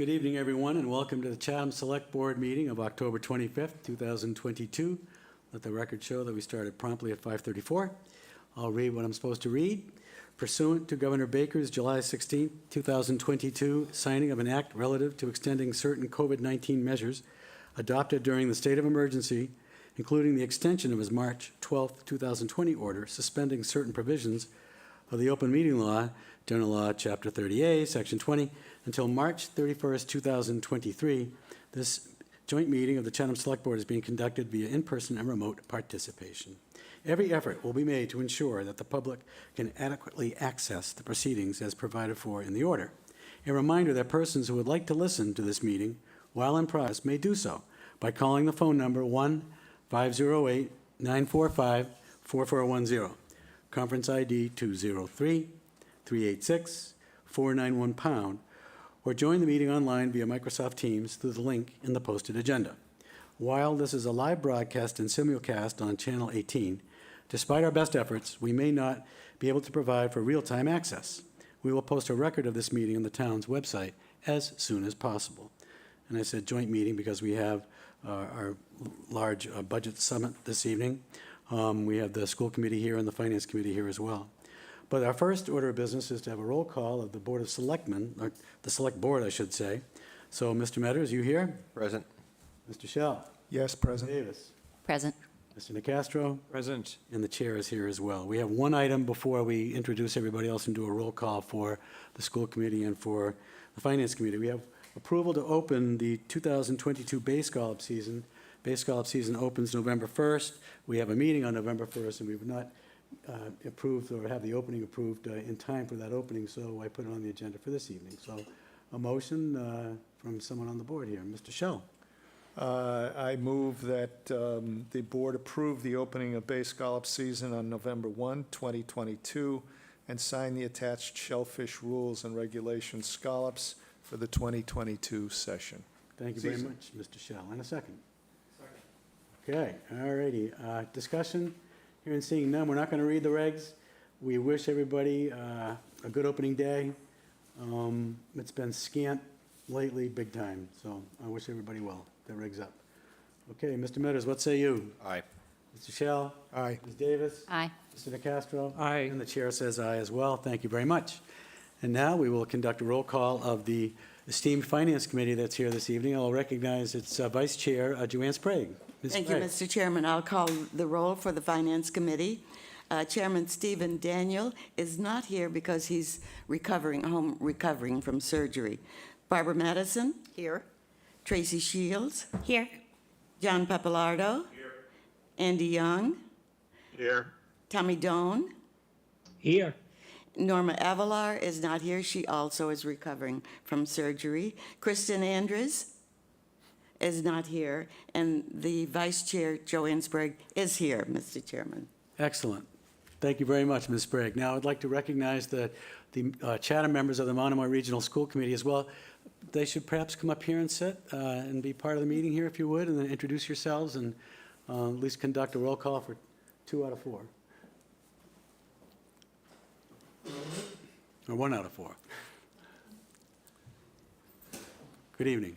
Good evening, everyone, and welcome to the Chatham Select Board meeting of October 25th, 2022. Let the record show that we started promptly at 5:34. I'll read what I'm supposed to read. Pursuant to Governor Baker's July 16, 2022 signing of an act relative to extending certain COVID-19 measures adopted during the state of emergency, including the extension of his March 12, 2020 order suspending certain provisions of the Open Meeting Law, General Law, Chapter 30A, Section 20, until March 31st, 2023, this joint meeting of the Chatham Select Board is being conducted via in-person and remote participation. Every effort will be made to ensure that the public can adequately access the proceedings as provided for in the order. A reminder that persons who would like to listen to this meeting while in progress may do so by calling the phone number 1-508-945-4410, conference ID 203-386-491#, or join the meeting online via Microsoft Teams through the link in the posted agenda. While this is a live broadcast and simulcast on Channel 18, despite our best efforts, we may not be able to provide for real-time access. We will post a record of this meeting on the town's website as soon as possible. And I said joint meeting because we have our large budget summit this evening. We have the school committee here and the finance committee here as well. But our first order of business is to have a roll call of the Board of Selectmen, or the Select Board, I should say. So, Mr. Metters, you here? Present. Mr. Shell? Yes, present. Davis? Present. Mr. Nicastro? Present. And the chair is here as well. We have one item before we introduce everybody else and do a roll call for the school committee and for the finance committee. We have approval to open the 2022 Bay Scallop season. Bay Scallop season opens November 1st. We have a meeting on November 1st, and we've not approved or have the opening approved in time for that opening, so I put it on the agenda for this evening. So a motion from someone on the board here. Mr. Shell. I move that the board approve the opening of Bay Scallop season on November 1, 2022, and sign the attached shellfish rules and regulations scallops for the 2022 session. Thank you very much, Mr. Shell. And a second. Okay, all righty. Discussion? Here and seeing none, we're not going to read the regs. We wish everybody a good opening day. It's been scant lately, big time, so I wish everybody well. That regs up. Okay, Mr. Metters, what say you? Aye. Mr. Shell? Aye. Ms. Davis? Aye. Mr. Nicastro? Aye. And the chair says aye as well. Thank you very much. And now we will conduct a roll call of the esteemed Finance Committee that's here this evening. I'll recognize its Vice Chair, Joanne Sprague. Ms. Thank Sprague. you, Mr. Chairman. I'll call the roll for the Finance Committee. Chairman Stephen Daniel is not here because he's recovering from surgery. Barbara Madison? Here. Tracy Shields? Here. John Papalardo? Here. Andy Young? Here. Tommy Doan? Here. Norma Avalar is not here. She also is recovering from surgery. Kristen Andrews is not here. And the Vice Chair, Joanne Sprague, is here, Mr. Chairman. Excellent. Thank you very much, Ms. Sprague. Now, I'd like to recognize the Chatham members of the Monomoy Regional School Committee as well. They should perhaps come up here and sit and be part of the meeting here, if you would, and then introduce yourselves and at least conduct a roll call for 2 out of 4. Or 1 out of 4. Good evening.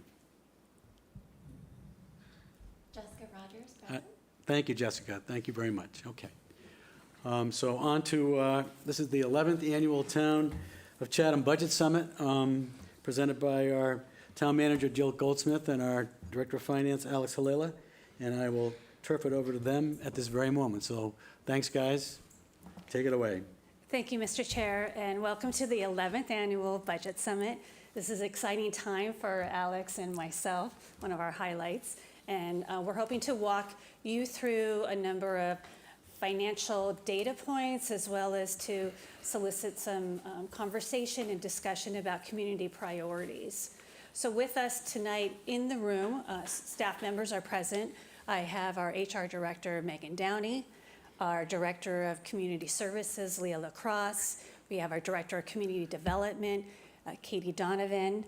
Jessica Rogers, present. Thank you, Jessica. Thank you very much. Okay. So on to, this is the 11th Annual Town of Chatham Budget Summit, presented by our Town Manager, Jill Goldsmith, and our Director of Finance, Alex Halala, and I will turf it over to them at this very moment. So thanks, guys. Take it away. Thank you, Mr. Chair, and welcome to the 11th Annual Budget Summit. This is an exciting time for Alex and myself, one of our highlights, and we're hoping to walk you through a number of financial data points as well as to solicit some conversation and discussion about community priorities. So with us tonight in the room, staff members are present. I have our HR Director, Megan Downey, our Director of Community Services, Leah Lacrosse. We have our Director of Community Development, Katie Donovan.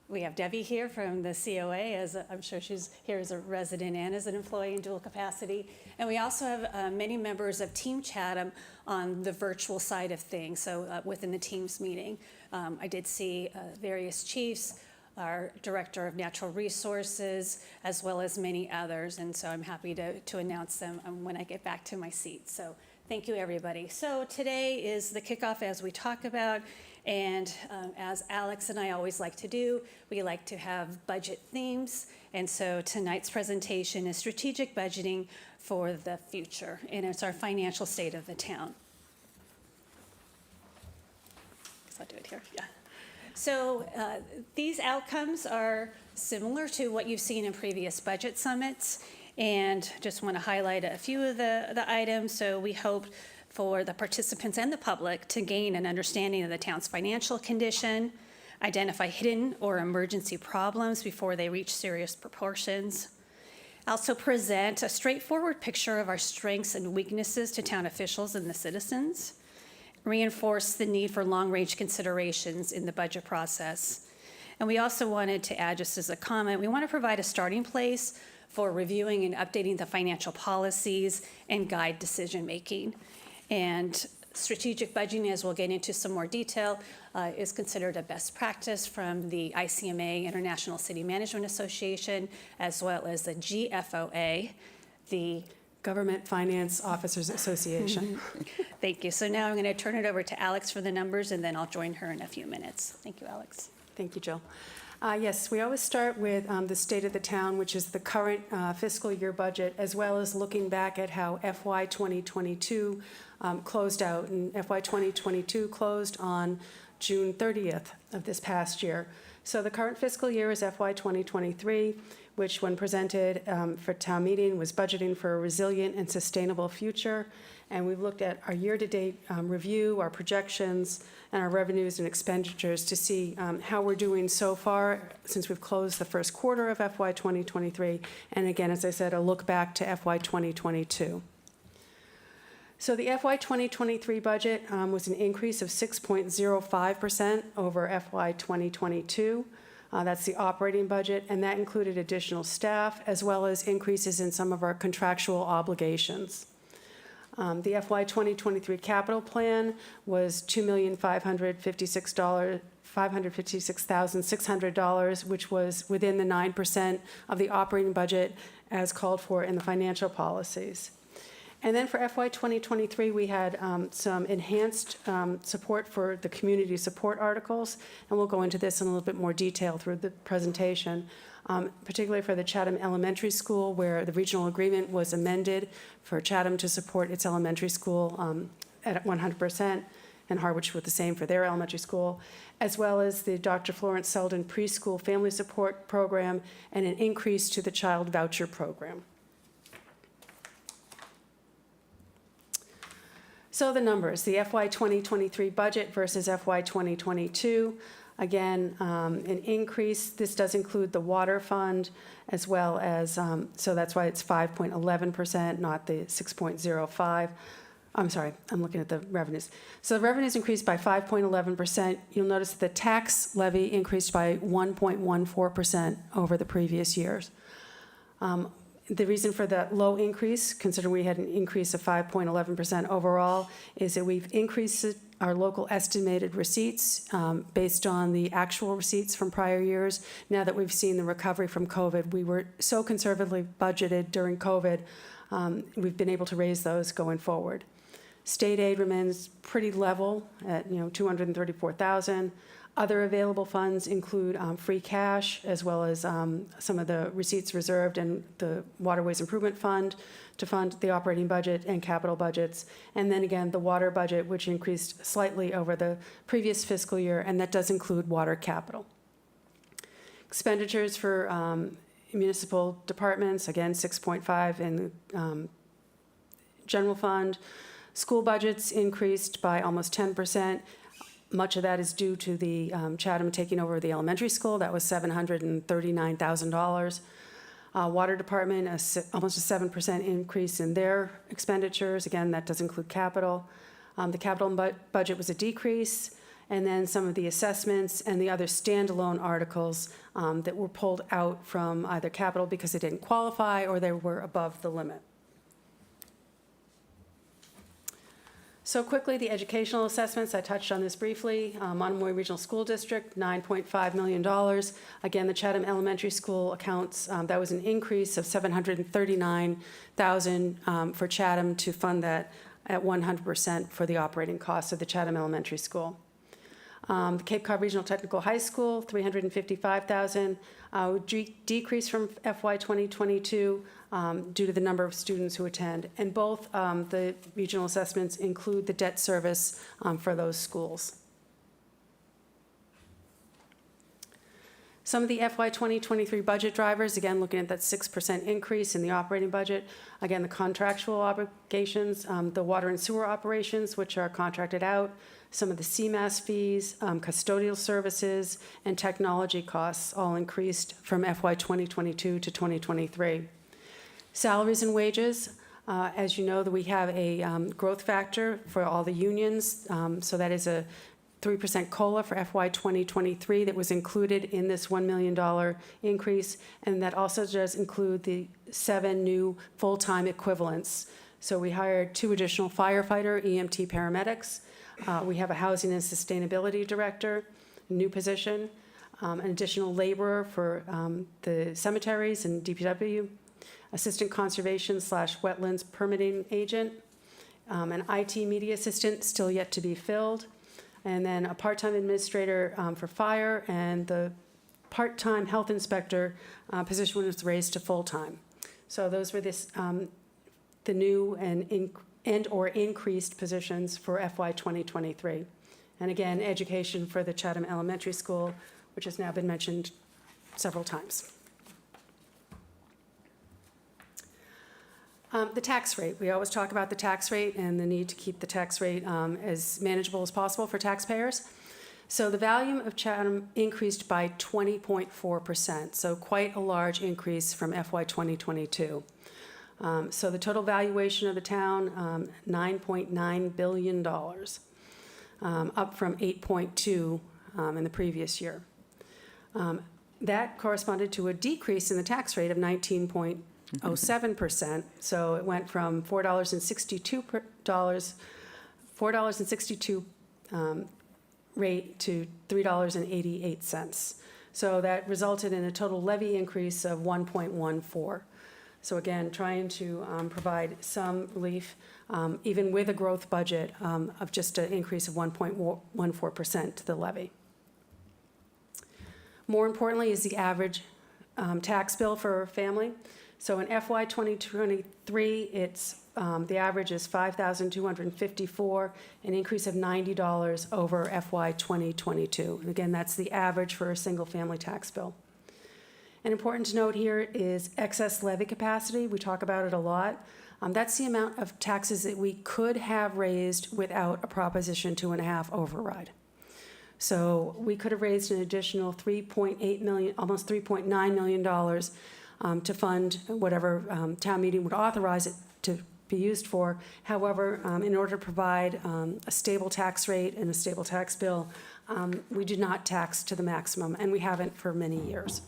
We have Debbie here from the COA, as I'm sure she's here as a resident and as an employee in dual capacity. And we also have many members of Team Chatham on the virtual side of things, so within the Teams meeting. I did see various chiefs, our Director of Natural Resources, as well as many others. And so I'm happy to announce them when I get back to my seat. So thank you, everybody. So today is the kickoff, as we talk about. And as Alex and I always like to do, we like to have budget themes. And so tonight's presentation is strategic budgeting for the future. And it's our financial state of the town. I'll do it here, yeah. So these outcomes are similar to what you've seen in previous budget summits, and just want to highlight a few of the items. So we hope for the participants and the public to gain an understanding of the town's financial condition, identify hidden or emergency problems before they reach serious proportions, also present a straightforward picture of our strengths and weaknesses to town officials and the citizens, reinforce the need for long-range considerations in the budget process. And we also wanted to add, just as a comment, we want to provide a starting place for reviewing and updating the financial policies and guide decision-making. And strategic budgeting, as we'll get into some more detail, is considered a best practice from the ICMA, International City Management Association, as well as the GFOA, the Government Finance Officers Association. Thank you. So now I'm going to turn it over to Alex for the numbers, and then I'll join her in a few minutes. Thank you, Alex. Thank you, Jill. Yes, we always start with the state of the town, which is the current fiscal year budget, as well as looking back at how FY 2022 closed out. And FY 2022 closed on June 30th of this past year. So the current fiscal year is FY 2023, which when presented for town meeting was budgeting for a resilient and sustainable future. And we've looked at our year-to-date review, our projections, and our revenues and expenditures to see how we're doing so far since we've closed the first quarter of FY 2023. And again, as I said, a look back to FY 2022. So the FY 2023 budget was an increase of 6.05% over FY 2022. That's the operating budget, and that included additional staff as well as increases in some of our contractual obligations. The FY 2023 capital plan was $556,600, which was within the 9% of the operating budget as called for in the financial policies. And then for FY 2023, we had some enhanced support for the community support articles, and we'll go into this in a little bit more detail through the presentation, particularly for the Chatham Elementary School, where the regional agreement was amended for Chatham to support its elementary school at 100%, and Harwich with the same for their elementary school, as well as the Dr. Florence Selden Preschool Family Support Program and an increase to the Child Voucher Program. So the numbers, the FY 2023 budget versus FY 2022, again, an increase. This does include the water fund as well as, so that's why it's 5.11%, not the 6.05. I'm sorry, I'm looking at the revenues. So the revenues increased by 5.11%. You'll notice the tax levy increased by 1.14% over the previous years. The reason for that low increase, considering we had an increase of 5.11% overall, is that we've increased our local estimated receipts based on the actual receipts from prior years. Now that we've seen the recovery from COVID, we were so conservatively budgeted during COVID, we've been able to raise those going forward. State aid remains pretty level at $234,000. Other available funds include free cash, as well as some of the receipts reserved in the Waterways Improvement Fund to fund the operating budget and capital budgets. And then again, the water budget, which increased slightly over the previous fiscal year, and that does include water capital. Expenditures for municipal departments, again, 6.5 in the general fund. School budgets increased by almost 10%. Much of that is due to the Chatham taking over the elementary school. That was $739,000. Water department, almost a 7% increase in their expenditures. Again, that does include capital. The capital budget was a decrease. And then some of the assessments and the other standalone articles that were pulled out from either capital because they didn't qualify or they were above the limit. So quickly, the educational assessments, I touched on this briefly. Monomoy Regional School District, $9.5 million. Again, the Chatham Elementary School accounts, that was an increase of $739,000 for Chatham to fund that at 100% for the operating costs of the Chatham Elementary School. The Cape Cod Regional Technical High School, $355,000, decrease from FY 2022 due to the number of students who attend. And both the regional assessments include the debt service for those schools. Some of the FY 2023 budget drivers, again, looking at that 6% increase in the operating budget. Again, the contractual obligations, the water and sewer operations, which are contracted out, some of the CMAS fees, custodial services, and technology costs all increased from FY 2022 to 2023. Salaries and wages, as you know, that we have a growth factor for all the unions, so that is a 3% COLA for FY 2023 that was included in this $1 million increase, and that also does include the 7 new full-time equivalents. So we hired 2 additional firefighter, EMT paramedics. We have a housing and sustainability director, new position, an additional laborer for the cemeteries and DPW, assistant conservation / wetlands permitting agent, an IT media assistant still yet to be filled, and then a part-time administrator for fire, and the part-time health inspector position was raised to full-time. So those were the new and or increased positions for FY 2023. And again, education for the Chatham Elementary School, which has now been mentioned several times. The tax rate. We always talk about the tax rate and the need to keep the tax rate as manageable as possible for taxpayers. So the volume of Chatham increased by 20.4%, so quite a large increase from FY 2022. So the total valuation of the town, $9.9 billion, up from $8.2 in the previous year. That corresponded to a decrease in the tax rate of 19.07%. So it went from $4.62 rate to $3.88. So that resulted in a total levy increase of 1.14. So again, trying to provide some relief, even with a growth budget of just an increase of 1.14% to the levy. More importantly is the average tax bill for a family. So in FY 2023, it's the average is $5,254, an increase of $90 over FY 2022. And again, that's the average for a single-family tax bill. And important to note here is excess levy capacity. We talk about it a lot. That's the amount of taxes that we could have raised without a Proposition 2.5 override. So we could have raised an additional $3.8 million, almost $3.9 million to fund whatever town meeting would authorize it to be used for. However, in order to provide a stable tax rate and a stable tax bill, we did not tax to the maximum, and we haven't for many years.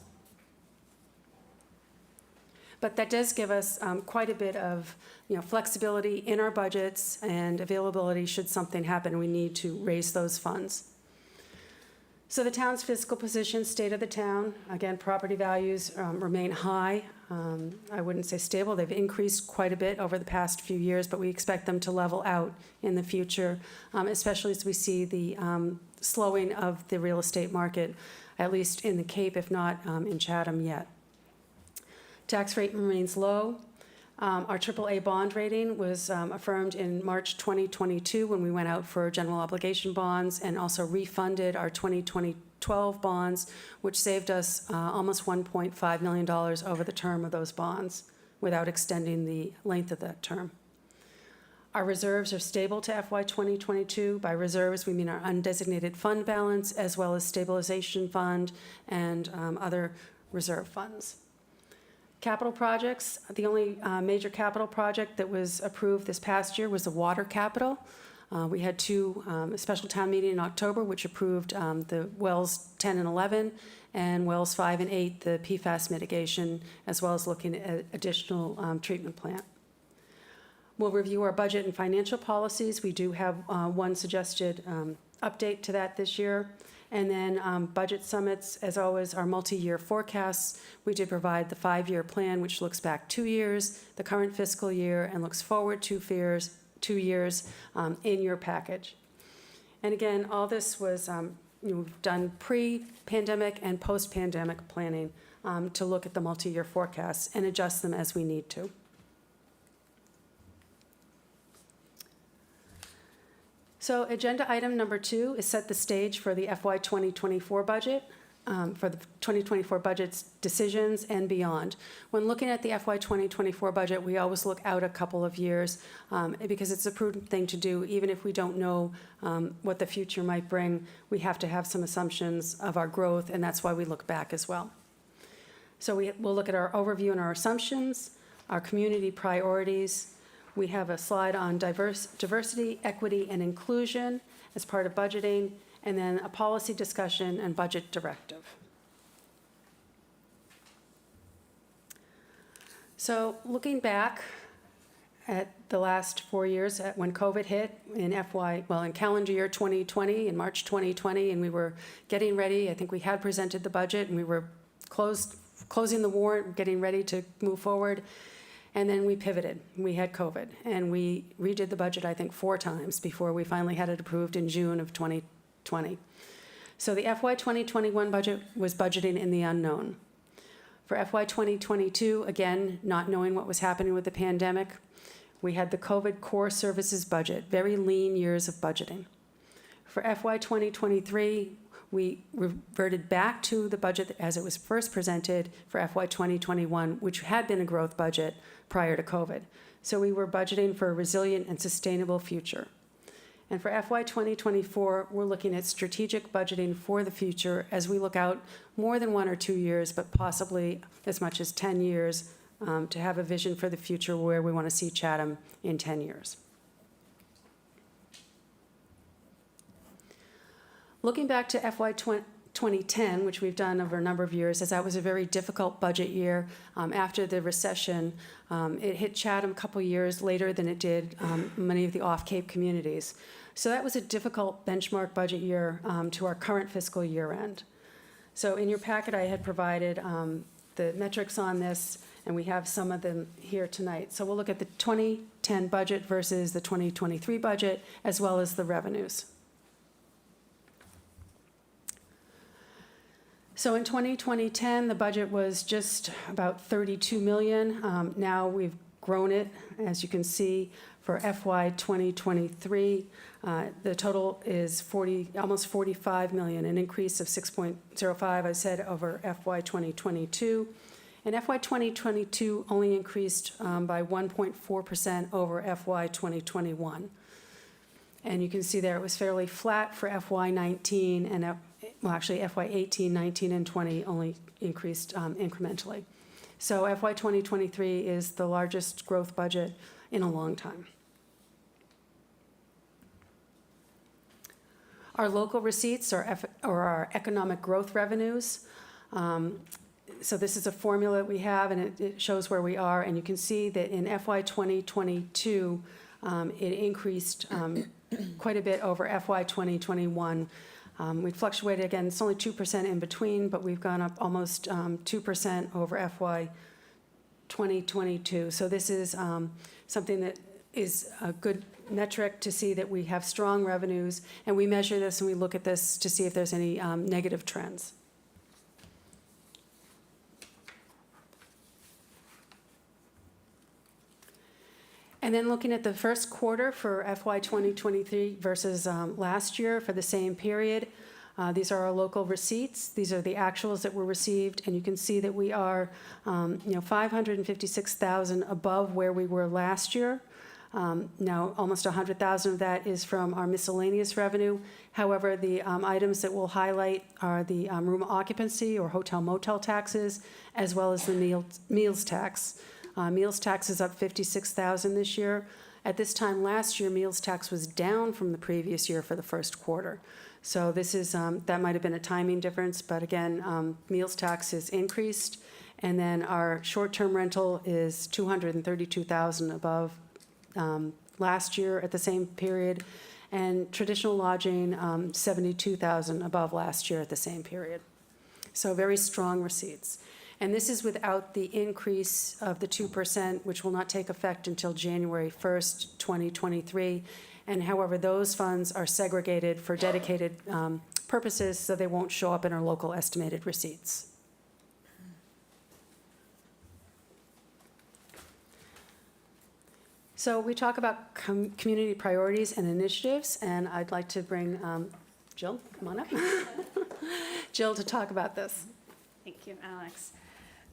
But that does give us quite a bit of flexibility in our budgets and availability should something happen we need to raise those funds. So the town's fiscal position, state of the town, again, property values remain high. I wouldn't say stable. They've increased quite a bit over the past few years, but we expect them to level out in the future, especially as we see the slowing of the real estate market, at least in the Cape, if not in Chatham yet. Tax rate remains low. Our AAA bond rating was affirmed in March 2022 when we went out for general obligation bonds and also refunded our 2012 bonds, which saved us almost $1.5 million over the term of those bonds without extending the length of that term. Our reserves are stable to FY 2022. By reserves, we mean our undesignated fund balance as well as stabilization fund and other reserve funds. Capital projects, the only major capital project that was approved this past year was the water capital. We had 2 special town meeting in October, which approved the wells 10 and 11, and wells 5 and 8, the PFAS mitigation, as well as looking at additional treatment plant. We'll review our budget and financial policies. We do have one suggested update to that this year. And then budget summits, as always, our multi-year forecasts. We did provide the 5-year plan, which looks back 2 years, the current fiscal year, and looks forward 2 years in your package. And again, all this was done pre-pandemic and post-pandemic planning to look at the multi-year forecasts and adjust them as we need to. So agenda item number 2 is set the stage for the FY 2024 budget, for the 2024 budget's decisions and beyond. When looking at the FY 2024 budget, we always look out a couple of years because it's a prudent thing to do. Even if we don't know what the future might bring, we have to have some assumptions of our growth, and that's why we look back as well. So we'll look at our overview and our assumptions, our community priorities. We have a slide on diversity, equity, and inclusion as part of budgeting, and then a policy discussion and budget directive. So looking back at the last 4 years, at when COVID hit in in calendar year 2020, in March 2020, and we were getting ready, I think we had presented the budget, and we were closing the warrant, getting ready to move forward. And then we pivoted. We had COVID, and we redid the budget, I think, 4 times before we finally had it approved in June of 2020. So the FY 2021 budget was budgeting in the unknown. For FY 2022, again, not knowing what was happening with the pandemic, we had the COVID core services budget, very lean years of budgeting. For FY 2023, we reverted back to the budget as it was first presented for FY 2021, which had been a growth budget prior to COVID. So we were budgeting for a resilient and sustainable future. And for FY 2024, we're looking at strategic budgeting for the future as we look out more than 1 or 2 years, but possibly as much as 10 years to have a vision for the future where we want to see Chatham in 10 years. Looking back to FY 2010, which we've done over a number of years, as that was a very difficult budget year after the recession. It hit Chatham a couple years later than it did many of the off-Cape communities. So that was a difficult benchmark budget year to our current fiscal year end. So in your packet, I had provided the metrics on this, and we have some of them here tonight. So we'll look at the 2010 budget versus the 2023 budget, as well as the revenues. So in 2010, the budget was just about 32 million. Now we've grown it, as you can see, for FY 2023. The total is almost 45 million, an increase of 6.05, I said, over FY 2022. And FY 2022 only increased by 1.4% over FY 2021. And you can see there it was fairly flat for FY 19 and actually FY 18, 19, and 20 only increased incrementally. So FY 2023 is the largest growth budget in a long time. Our local receipts or our economic growth revenues. So this is a formula we have, and it shows where we are. And you can see that in FY 2022, it increased quite a bit over FY 2021. We fluctuated again, it's only 2% in between, but we've gone up almost 2% over FY 2022. So this is something that is a good metric to see that we have strong revenues, and we measure this and we look at this to see if there's any negative trends. And then looking at the first quarter for FY 2023 versus last year for the same period, these are our local receipts. These are the actuals that were received, and you can see that we are, 556,000 above where we were last year. Now, almost 100,000 of that is from our miscellaneous revenue. However, the items that we'll highlight are the room occupancy or hotel-motel taxes, as well as the meals tax. Meals tax is up 56,000 this year. At this time last year, meals tax was down from the previous year for the first quarter. So this is, that might have been a timing difference, but again, meals tax is increased. And then our short-term rental is 232,000 above last year at the same period, and traditional lodging, 72,000 above last year at the same period. So very strong receipts. And this is without the increase of the 2%, which will not take effect until January 1st, 2023. And however, those funds are segregated for dedicated purposes, so they won't show up in our local estimated receipts. So we talk about community priorities and initiatives, and I'd like to bring Jill, come on up. Jill, to talk about this. Thank you, Alex.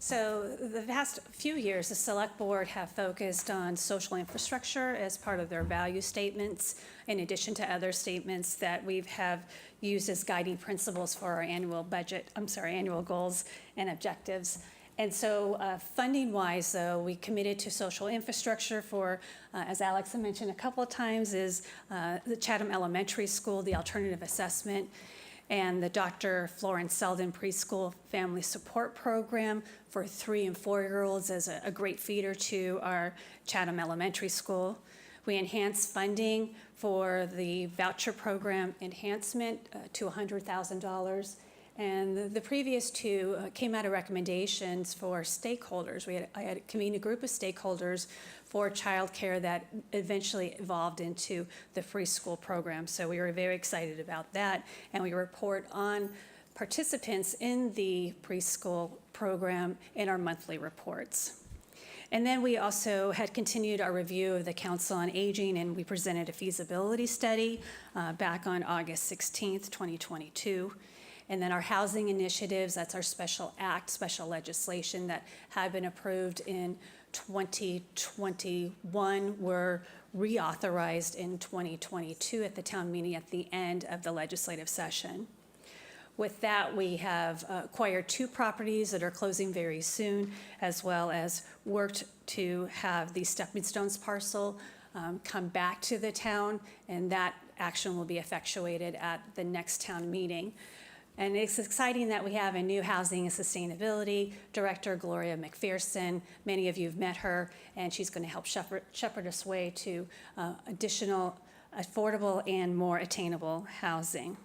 So the past few years, the Select Board have focused on social infrastructure as part of their value statements, in addition to other statements that we have used as guiding principles for our annual goals and objectives. And so funding-wise, though, we committed to social infrastructure for, as Alex had mentioned a couple of times, is the Chatham Elementary School, the alternative assessment, and the Dr. Florence Selden Preschool Family Support Program for 3- and 4-year-olds as a great feeder to our Chatham Elementary School. We enhanced funding for the voucher program enhancement to $100,000. And the previous two came out of recommendations for stakeholders. I had convened a group of stakeholders for childcare that eventually evolved into the free school program. So we were very excited about that. And we report on participants in the preschool program in our monthly reports. And then we also had continued our review of the Council on Aging, and we presented a feasibility study back on August 16th, 2022. And then our housing initiatives, that's our special act, special legislation that had been approved in 2021, were reauthorized in 2022 at the town meeting at the end of the legislative session. With that, we have acquired 2 properties that are closing very soon, as well as worked to have the Stepping Stones parcel come back to the town, and that action will be effectuated at the next town meeting. And it's exciting that we have a new Housing and Sustainability Director, Gloria McPherson. Many of you have met her, and she's going to help shepherd us way to additional affordable and more attainable housing.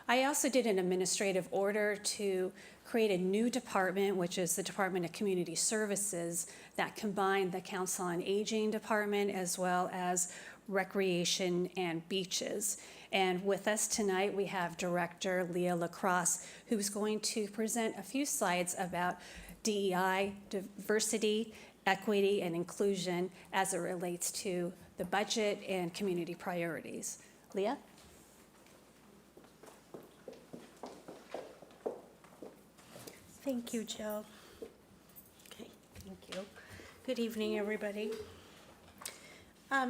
I also did an administrative order to create a new department, which is the Department of Community Services, that combined the Council on Aging department as well as recreation and beaches. And with us tonight, we have Director Leah Lacrosse, who's going to present a few slides about DEI, diversity, equity, and inclusion as it relates to the budget and community priorities. Leah? Thank you, Jill. Okay, thank you. Good evening, everybody.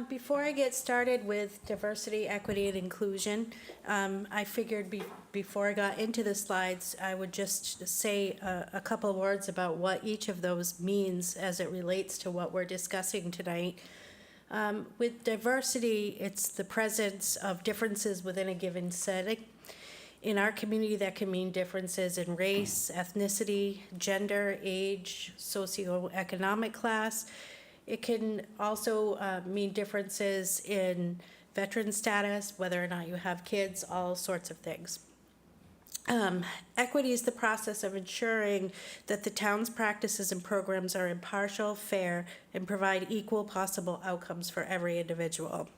Before I get started with diversity, equity, and inclusion, I figured before I got into the slides, I would just say a couple of words about what each of those means as it relates to what we're discussing tonight. With diversity, it's the presence of differences within a given setting. In our community, that can mean differences in race, ethnicity, gender, age, socioeconomic class. It can also mean differences in veteran status, whether or not you have kids, all sorts of things. Equity is the process of ensuring that the town's practices and programs are impartial, fair, and provide equal possible outcomes for every individual.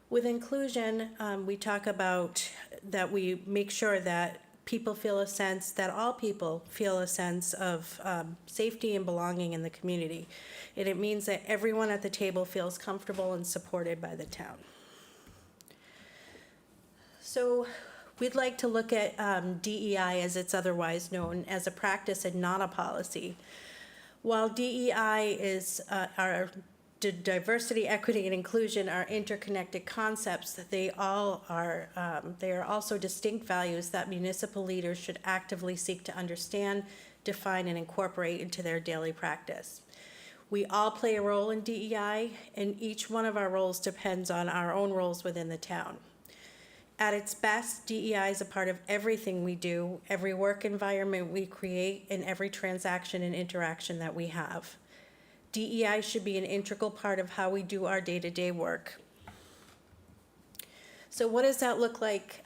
With inclusion, we talk about that we make sure that people feel a sense, that all people feel a sense of safety and belonging in the community. And it means that everyone at the table feels comfortable and supported by the town. So we'd like to look at DEI, as it's otherwise known, as a practice and not a policy. While DEI is our diversity, equity, and inclusion are interconnected concepts, that they are also distinct values that municipal leaders should actively seek to understand, define, and incorporate into their daily practice. We all play a role in DEI, and each one of our roles depends on our own roles within the town. At its best, DEI is a part of everything we do, every work environment we create, and every transaction and interaction that we have. DEI should be an integral part of how we do our day-to-day work. So what does that look like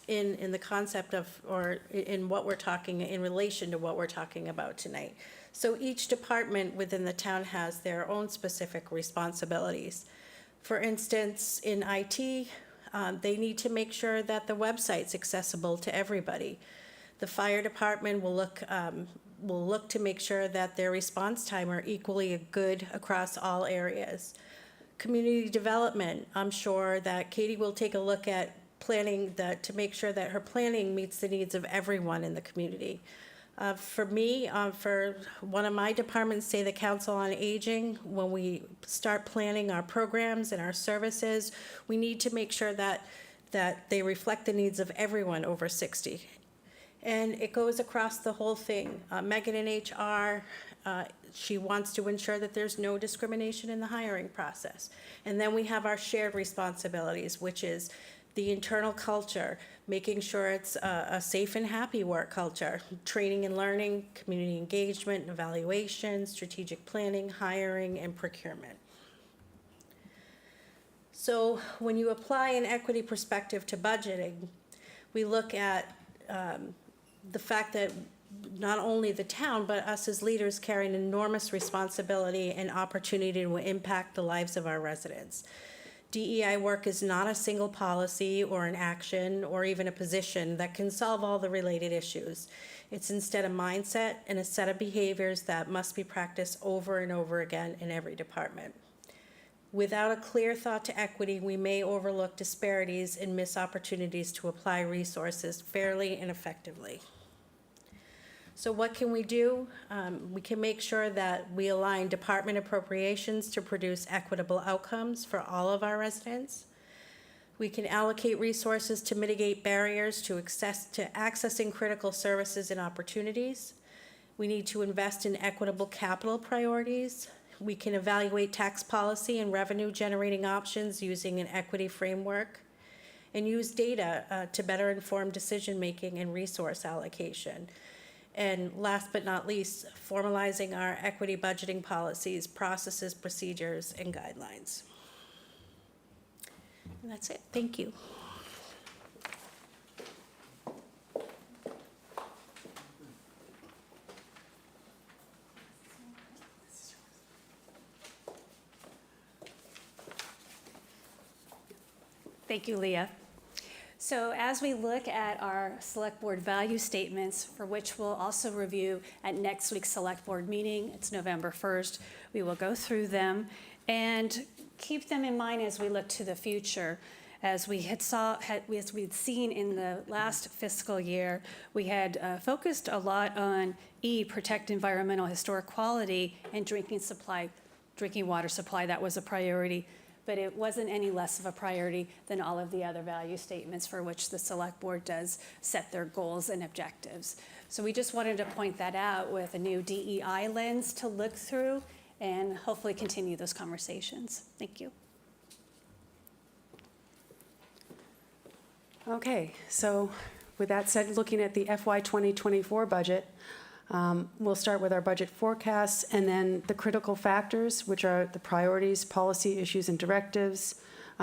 in the concept of, or in what we're talking, in relation to what we're talking about tonight? So each department within the town has their own specific responsibilities. For instance, in IT, they need to make sure that the website's accessible to everybody. The fire department will look to make sure that their response time are equally good across all areas. Community development, I'm sure that Katie will take a look at planning to make sure that her planning meets the needs of everyone in the community. For me, for one of my departments, say the Council on Aging, when we start planning our programs and our services, we need to make sure that they reflect the needs of everyone over 60. And it goes across the whole thing. Megan in HR, she wants to ensure that there's no discrimination in the hiring process. And then we have our shared responsibilities, which is the internal culture, making sure it's a safe and happy work culture, training and learning, community engagement and evaluation, strategic planning, hiring, and procurement. So when you apply an equity perspective to budgeting, we look at the fact that not only the town, but us as leaders carry an enormous responsibility and opportunity to impact the lives of our residents. DEI work is not a single policy or an action or even a position that can solve all the related issues. It's instead a mindset and a set of behaviors that must be practiced over and over again in every department. Without a clear thought to equity, we may overlook disparities and miss opportunities to apply resources fairly and effectively. So what can we do? We can make sure that we align department appropriations to produce equitable outcomes for all of our residents. We can allocate resources to mitigate barriers to accessing critical services and opportunities. We need to invest in equitable capital priorities. We can evaluate tax policy and revenue generating options using an equity framework, and use data to better inform decision-making and resource allocation. And last but not least, formalizing our equity budgeting policies, processes, procedures, and guidelines. And that's it. Thank you. Thank you, Leah. So as we look at our select board value statements, for which we'll also review at next week's select board meeting, it's November 1st, we will go through them and keep them in mind as we look to the future. As we had seen in the last fiscal year, we had focused a lot on protect environmental historic quality, and drinking water supply. That was a priority. But it wasn't any less of a priority than all of the other value statements for which the select board does set their goals and objectives. So we just wanted to point that out with a new DEI lens to look through and hopefully continue those conversations. Thank you. Okay, so with that said, looking at the FY 2024 budget, we'll start with our budget forecasts and then the critical factors, which are the priorities, policy issues and directives,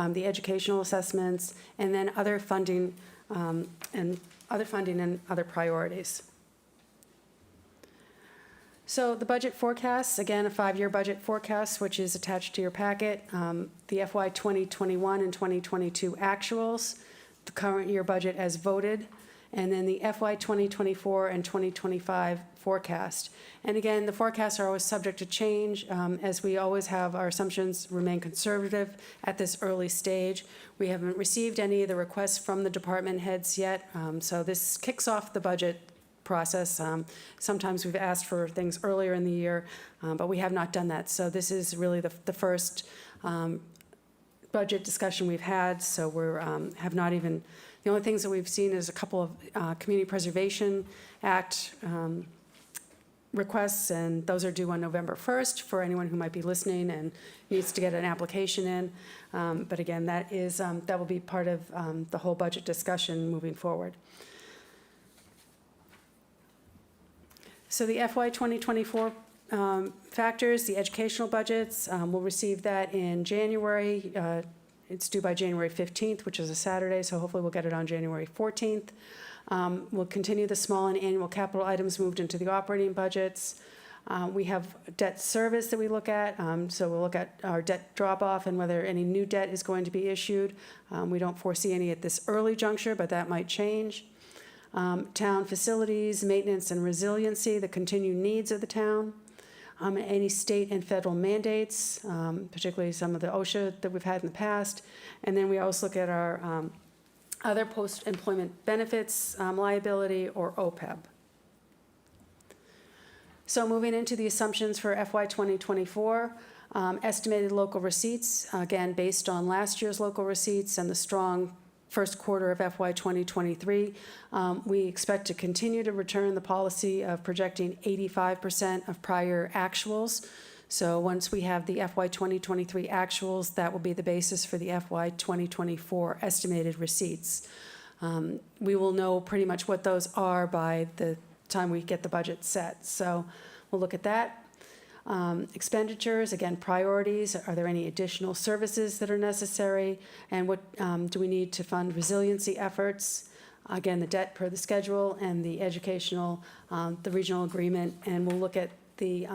the educational assessments, and then other funding and other priorities. So the budget forecasts, again, a 5-year budget forecast, which is attached to your packet, the FY 2021 and 2022 actuals, the current year budget as voted, and then the FY 2024 and 2025 forecast. And again, the forecasts are always subject to change. As we always have, our assumptions remain conservative at this early stage. We haven't received any of the requests from the department heads yet, so this kicks off the budget process. Sometimes we've asked for things earlier in the year, but we have not done that. So this is really the first budget discussion we've had, so we're have not even, the only things that we've seen is a couple of Community Preservation Act requests, and those are due on November 1st for anyone who might be listening and needs to get an application in. But again, that will be part of the whole budget discussion moving forward. So the FY 2024 factors, the educational budgets, we'll receive that in January. It's due by January 15th, which is a Saturday, so hopefully we'll get it on January 14th. We'll continue the small and annual capital items moved into the operating budgets. We have debt service that we look at, so we'll look at our debt drop-off and whether any new debt is going to be issued. We don't foresee any at this early juncture, but that might change. Town facilities, maintenance and resiliency, the continued needs of the town. Any state and federal mandates, particularly some of the OSHA that we've had in the past. And then we also look at our other post-employment benefits liability, or OPEB. So moving into the assumptions for FY 2024, estimated local receipts, again, based on last year's local receipts and the strong first quarter of FY 2023, we expect to continue to return the policy of projecting 85% of prior actuals. So once we have the FY 2023 actuals, that will be the basis for the FY 2024 estimated receipts. We will know pretty much what those are by the time we get the budget set. So we'll look at that. Expenditures, again, priorities. Are there any additional services that are necessary? And what do we need to fund resiliency efforts? Again, the debt per the schedule and the educational, the regional agreement. And we'll look at the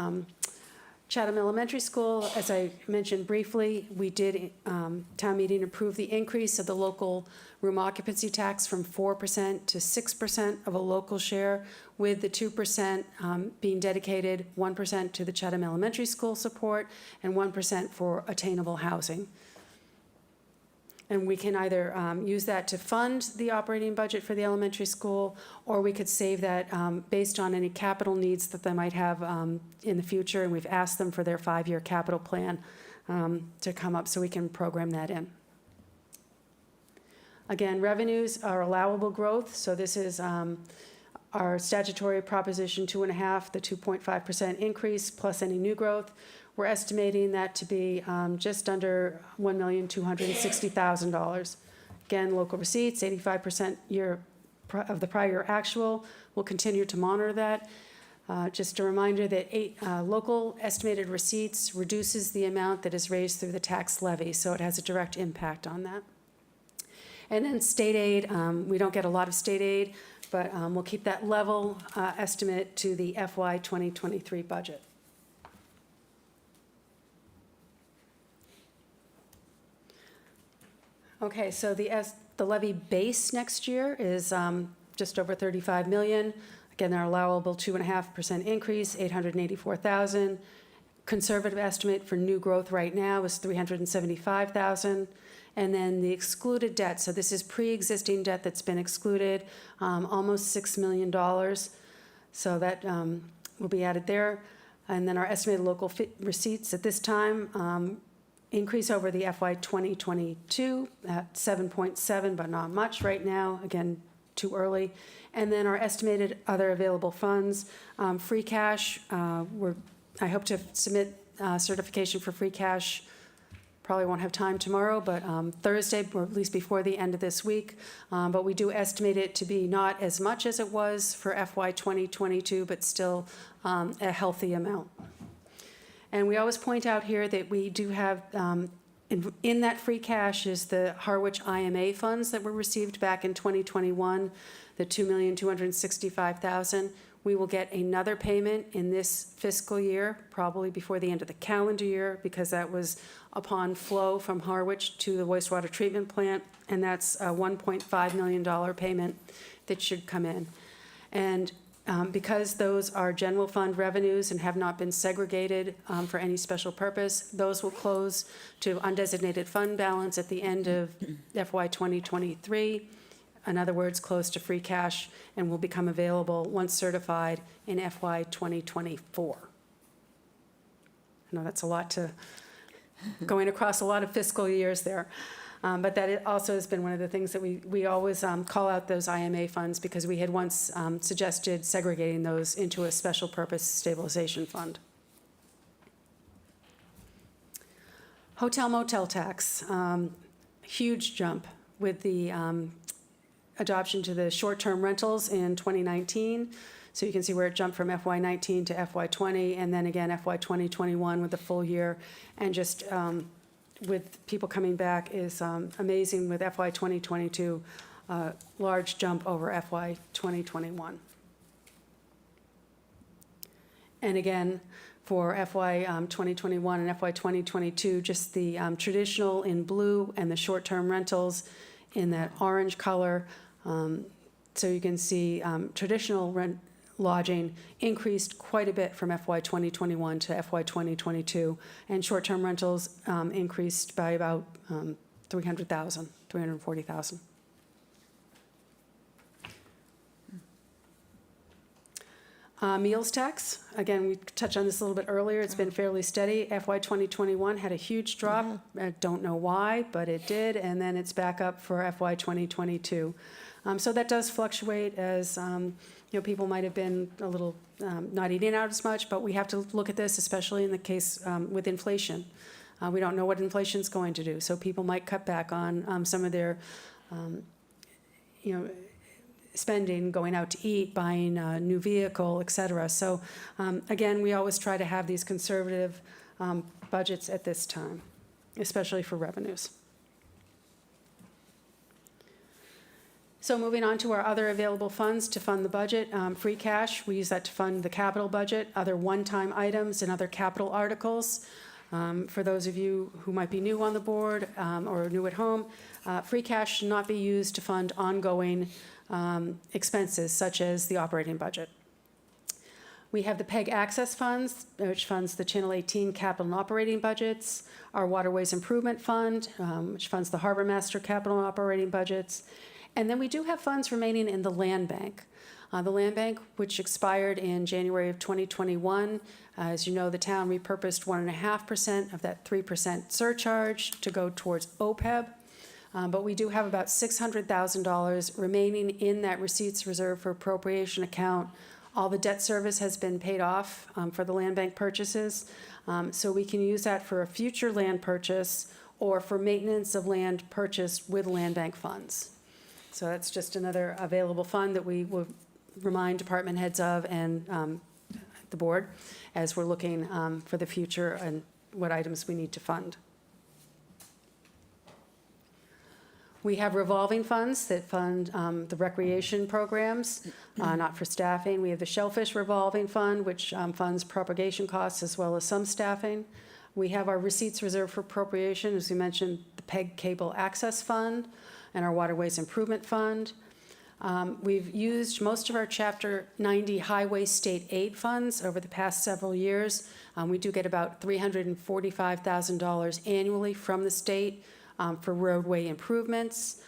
Chatham Elementary School. As I mentioned briefly, we did, town meeting approve the increase of the local room occupancy tax from 4% to 6% of a local share, with the 2% being dedicated, 1% to the Chatham Elementary School support and 1% for attainable housing. And we can either use that to fund the operating budget for the elementary school, or we could save that based on any capital needs that they might have in the future. And we've asked them for their 5-year capital plan to come up so we can program that in. Again, revenues are allowable growth. So this is our statutory proposition 2.5, the 2.5% increase plus any new growth. We're estimating that to be just under $1,260,000. Again, local receipts, 85% of the prior actual. We'll continue to monitor that. Just a reminder that local estimated receipts reduces the amount that is raised through the tax levy, so it has a direct impact on that. And then state aid, we don't get a lot of state aid, but we'll keep that level estimate to the FY 2023 budget. Okay, so the levy base next year is just over 35 million. Again, our allowable 2.5% increase, 884,000. Conservative estimate for new growth right now is 375,000. And then the excluded debt, so this is pre-existing debt that's been excluded, almost $6 million. So that will be added there. And then our estimated local receipts at this time increase over the FY 2022 at 7.7, but not much right now. Again, too early. And then our estimated other available funds, free cash. I hope to submit certification for free cash. Probably won't have time tomorrow, but Thursday, or at least before the end of this week. But we do estimate it to be not as much as it was for FY 2022, but still a healthy amount. And we always point out here that we do have, in that free cash is the Harwich IMA funds that were received back in 2021, the $2,265,000. We will get another payment in this fiscal year, probably before the end of the calendar year, because that was upon flow from Harwich to the wastewater treatment plant, and that's a $1.5 million payment that should come in. And because those are general fund revenues and have not been segregated for any special purpose, those will close to undesignated fund balance at the end of FY 2023. In other words, close to free cash, and will become available once certified in FY 2024. I know that's a lot to, going across a lot of fiscal years there. But that also has been one of the things that we always call out those IMA funds, because we had once suggested segregating those into a special purpose stabilization fund. Hotel motel tax, huge jump with the adoption to the short-term rentals in 2019. So you can see where it jumped from FY19 to FY20, and then again FY 2021 with the full year. And just with people coming back is amazing with FY 2022, large jump over FY 2021. And again, for FY 2021 and FY 2022, just the traditional in blue and the short-term rentals in that orange color. So you can see traditional rent lodging increased quite a bit from FY 2021 to FY 2022, and short-term rentals increased by about 300,000, 340,000. Meals tax, again, we touched on this a little bit earlier. It's been fairly steady. FY 2021 had a huge drop. I don't know why, but it did, and then it's back up for FY 2022. So that does fluctuate as, people might have been a little not eating out as much, but we have to look at this, especially in the case with inflation. We don't know what inflation's going to do, so people might cut back on some of their, spending, going out to eat, buying a new vehicle, et cetera. So again, we always try to have these conservative budgets at this time, especially for revenues. So moving on to our other available funds to fund the budget, free cash, we use that to fund the capital budget, other one-time items and other capital articles. For those of you who might be new on the board or new at home, free cash should not be used to fund ongoing expenses such as the operating budget. We have the PEG Access Funds, which funds the Channel 18 capital and operating budgets, our Waterways Improvement Fund, which funds the Harbor Master capital and operating budgets, and then we do have funds remaining in the Land Bank. The Land Bank, which expired in January of 2021, as you know, the town repurposed 1.5% of that 3% surcharge to go towards OPEB. But we do have about $600,000 remaining in that receipts reserved for appropriation account. All the debt service has been paid off for the land bank purchases. So we can use that for a future land purchase or for maintenance of land purchased with land bank funds. So that's just another available fund that we will remind department heads of and the board as we're looking for the future and what items we need to fund. We have revolving funds that fund the recreation programs, not for staffing. We have the Shellfish Revolving Fund, which funds propagation costs as well as some staffing. We have our receipts reserved for appropriation, as we mentioned, the PEG Cable Access Fund and our Waterways Improvement Fund. We've used most of our Chapter 90 Highway State Aid funds over the past several years. We do get about $345,000 annually from the state for roadway improvements.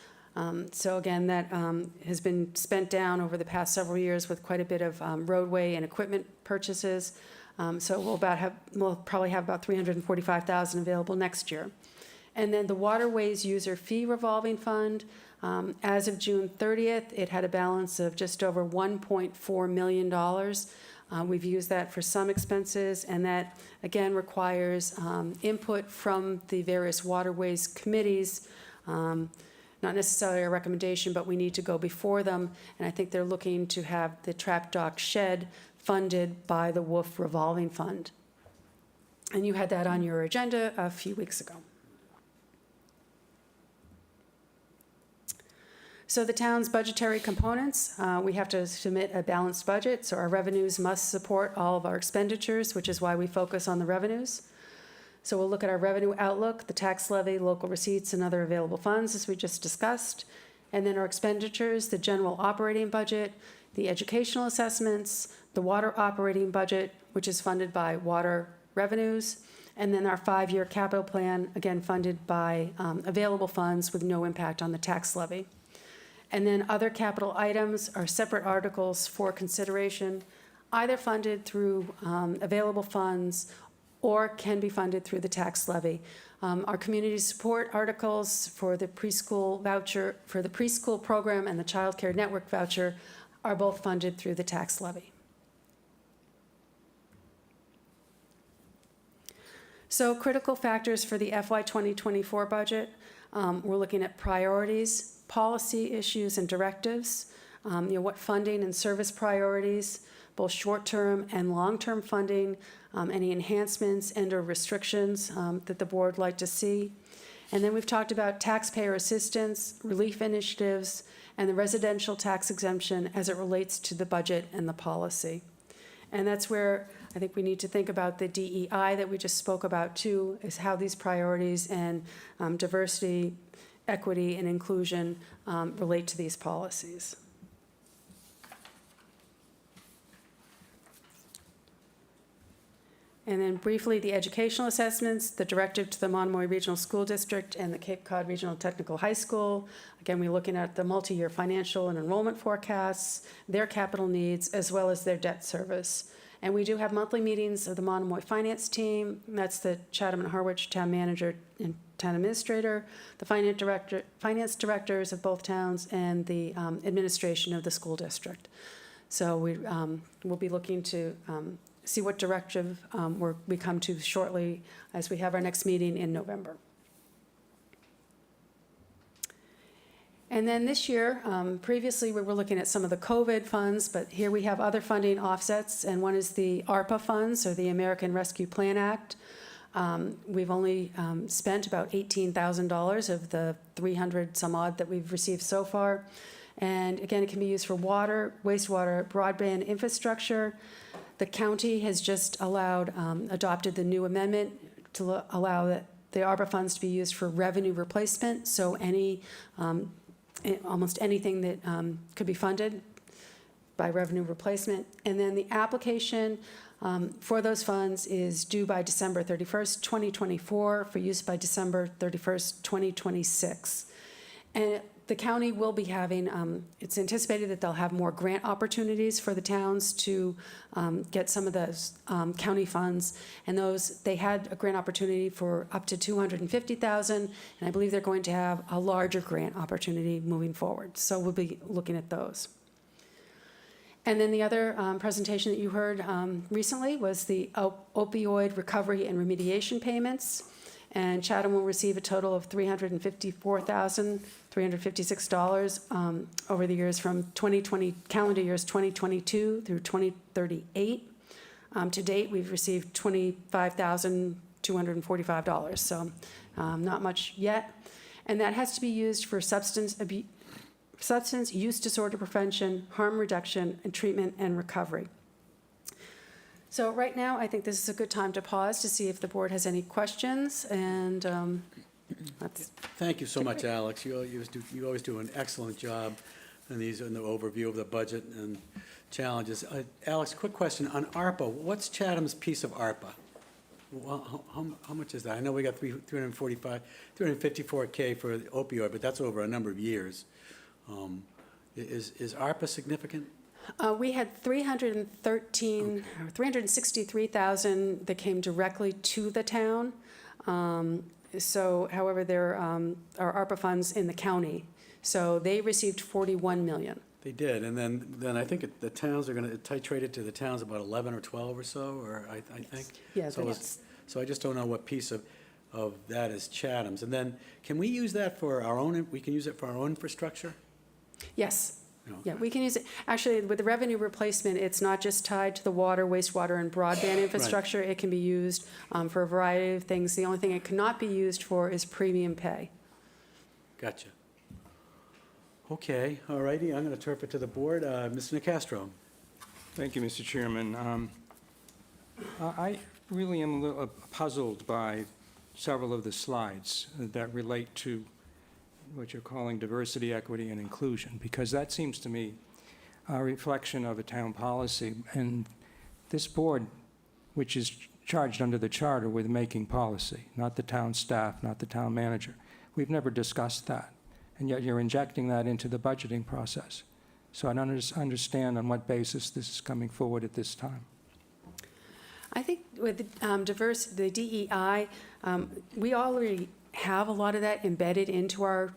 So again, that has been spent down over the past several years with quite a bit of roadway and equipment purchases. So we'll probably have about $345,000 available next year. And then the Waterways User Fee Revolving Fund, as of June 30th, it had a balance of just over $1.4 million. We've used that for some expenses, and that, again, requires input from the various waterways committees. Not necessarily a recommendation, but we need to go before them, and I think they're looking to have the trap dock shed funded by the WOOF Revolving Fund. And you had that on your agenda a few weeks ago. So the town's budgetary components, we have to submit a balanced budget, so our revenues must support all of our expenditures, which is why we focus on the revenues. So we'll look at our revenue outlook, the tax levy, local receipts, and other available funds, as we just discussed. And then our expenditures, the general operating budget, the educational assessments, the water operating budget, which is funded by water revenues, and then our 5-year capital plan, again funded by available funds with no impact on the tax levy. And then other capital items are separate articles for consideration, either funded through available funds or can be funded through the tax levy. Our community support articles for the preschool voucher, for the preschool program and the child care network voucher are both funded through the tax levy. So critical factors for the FY 2024 budget, we're looking at priorities, policy issues and directives, what funding and service priorities, both short-term and long-term funding, any enhancements and/or restrictions that the board would like to see. And then we've talked about taxpayer assistance, relief initiatives, and the residential tax exemption as it relates to the budget and the policy. And that's where I think we need to think about the DEI that we just spoke about too, is how these priorities and diversity, equity, and inclusion relate to these policies. And then briefly, the educational assessments, the directive to the Monomoy Regional School District and the Cape Cod Regional Technical High School. Again, we're looking at the multi-year financial and enrollment forecasts, their capital needs, as well as their debt service. And we do have monthly meetings of the Monomoy Finance Team. That's the Chatham and Harwich Town Manager and Town Administrator, the finance directors of both towns, and the administration of the school district. So we'll be looking to see what directive we come to shortly as we have our next meeting in November. And then this year, previously we were looking at some of the COVID funds, but here we have other funding offsets, and one is the ARPA funds, or the American Rescue Plan Act. We've only spent about $18,000 of the 300 some odd that we've received so far. And again, it can be used for water, wastewater, broadband infrastructure. The county has just adopted the new amendment to allow the ARPA funds to be used for revenue replacement. So almost anything that could be funded by revenue replacement. And then the application for those funds is due by December 31st, 2024, for use by December 31st, 2026. And the county will be having, it's anticipated that they'll have more grant opportunities for the towns to get some of those county funds. And they had a grant opportunity for up to $250,000, and I believe they're going to have a larger grant opportunity moving forward. So we'll be looking at those. And then the other presentation that you heard recently was the opioid recovery and remediation payments. And Chatham will receive a total of $354,356 over the years from calendar years 2022 through 2038. To date, we've received $25,245, so not much yet. And that has to be used for substance use disorder prevention, harm reduction, and treatment and recovery. So right now, I think this is a good time to pause to see if the board has any questions, and that's. Thank you so much, Alex. You always do an excellent job in the overview of the budget and challenges. Alex, quick question on ARPA. What's Chatham's piece of ARPA? Well, how much is that? I know we got $354K for the opioid, but that's over a number of years. Is ARPA significant? We had $363,000 that came directly to the town. So, however, there are ARPA funds in the county. So they received $41 million. They did, and then I think the towns are going to titrate it to the towns about 11 or 12 or so, or I think. Yeah, So I just don't know what piece of that is Chatham's. And then, can we use that for our own? We can use it for our own infrastructure. Yes. No. Yeah, we can use it. Actually, with the revenue replacement, it's not just tied to the water, wastewater, and broadband infrastructure. It can be used for a variety of things. The only thing it cannot be used for is premium pay. Gotcha. Okay, all righty. I'm going to turn it to the board. Mr. Nicastro. Thank you, Mr. Chairman. I really am a little puzzled by several of the slides that relate to what you're calling diversity, equity, and inclusion, because that seems to me a reflection of a town policy. And this board, which is charged under the charter with making policy, not the town staff, not the town manager, we've never discussed that. And yet you're injecting that into the budgeting process. So I don't understand on what basis this is coming forward at this time. I think with the DEI, we already have a lot of that embedded into our,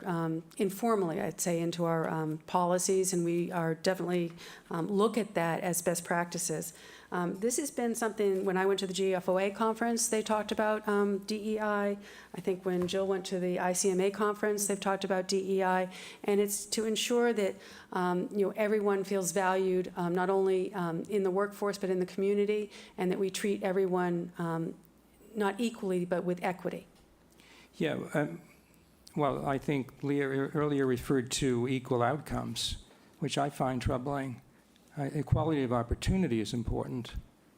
informally, I'd say, into our policies, and we are definitely look at that as best practices. This has been something, when I went to the GFOA conference, they talked about DEI. I think when Jill went to the ICMA conference, they've talked about DEI. And it's to ensure that, everyone feels valued, not only in the workforce, but in the community, and that we treat everyone not equally, but with equity. Yeah, well, I think Leah earlier referred to equal outcomes, which I find troubling. Equality of opportunity is important,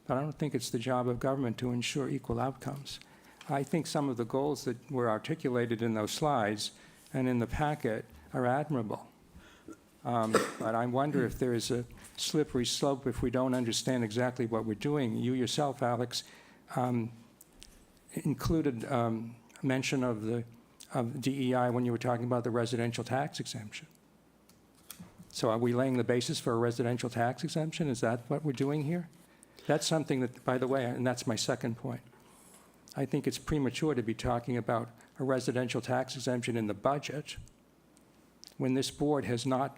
but I don't think it's the job of government to ensure equal outcomes. I think some of the goals that were articulated in those slides and in the packet are admirable. But I wonder if there is a slippery slope if we don't understand exactly what we're doing. You yourself, Alex, included mention of DEI when you were talking about the residential tax exemption. So are we laying the basis for a residential tax exemption? Is that what we're doing here? That's something that, by the way, and that's my second point, I think it's premature to be talking about a residential tax exemption in the budget when this board has not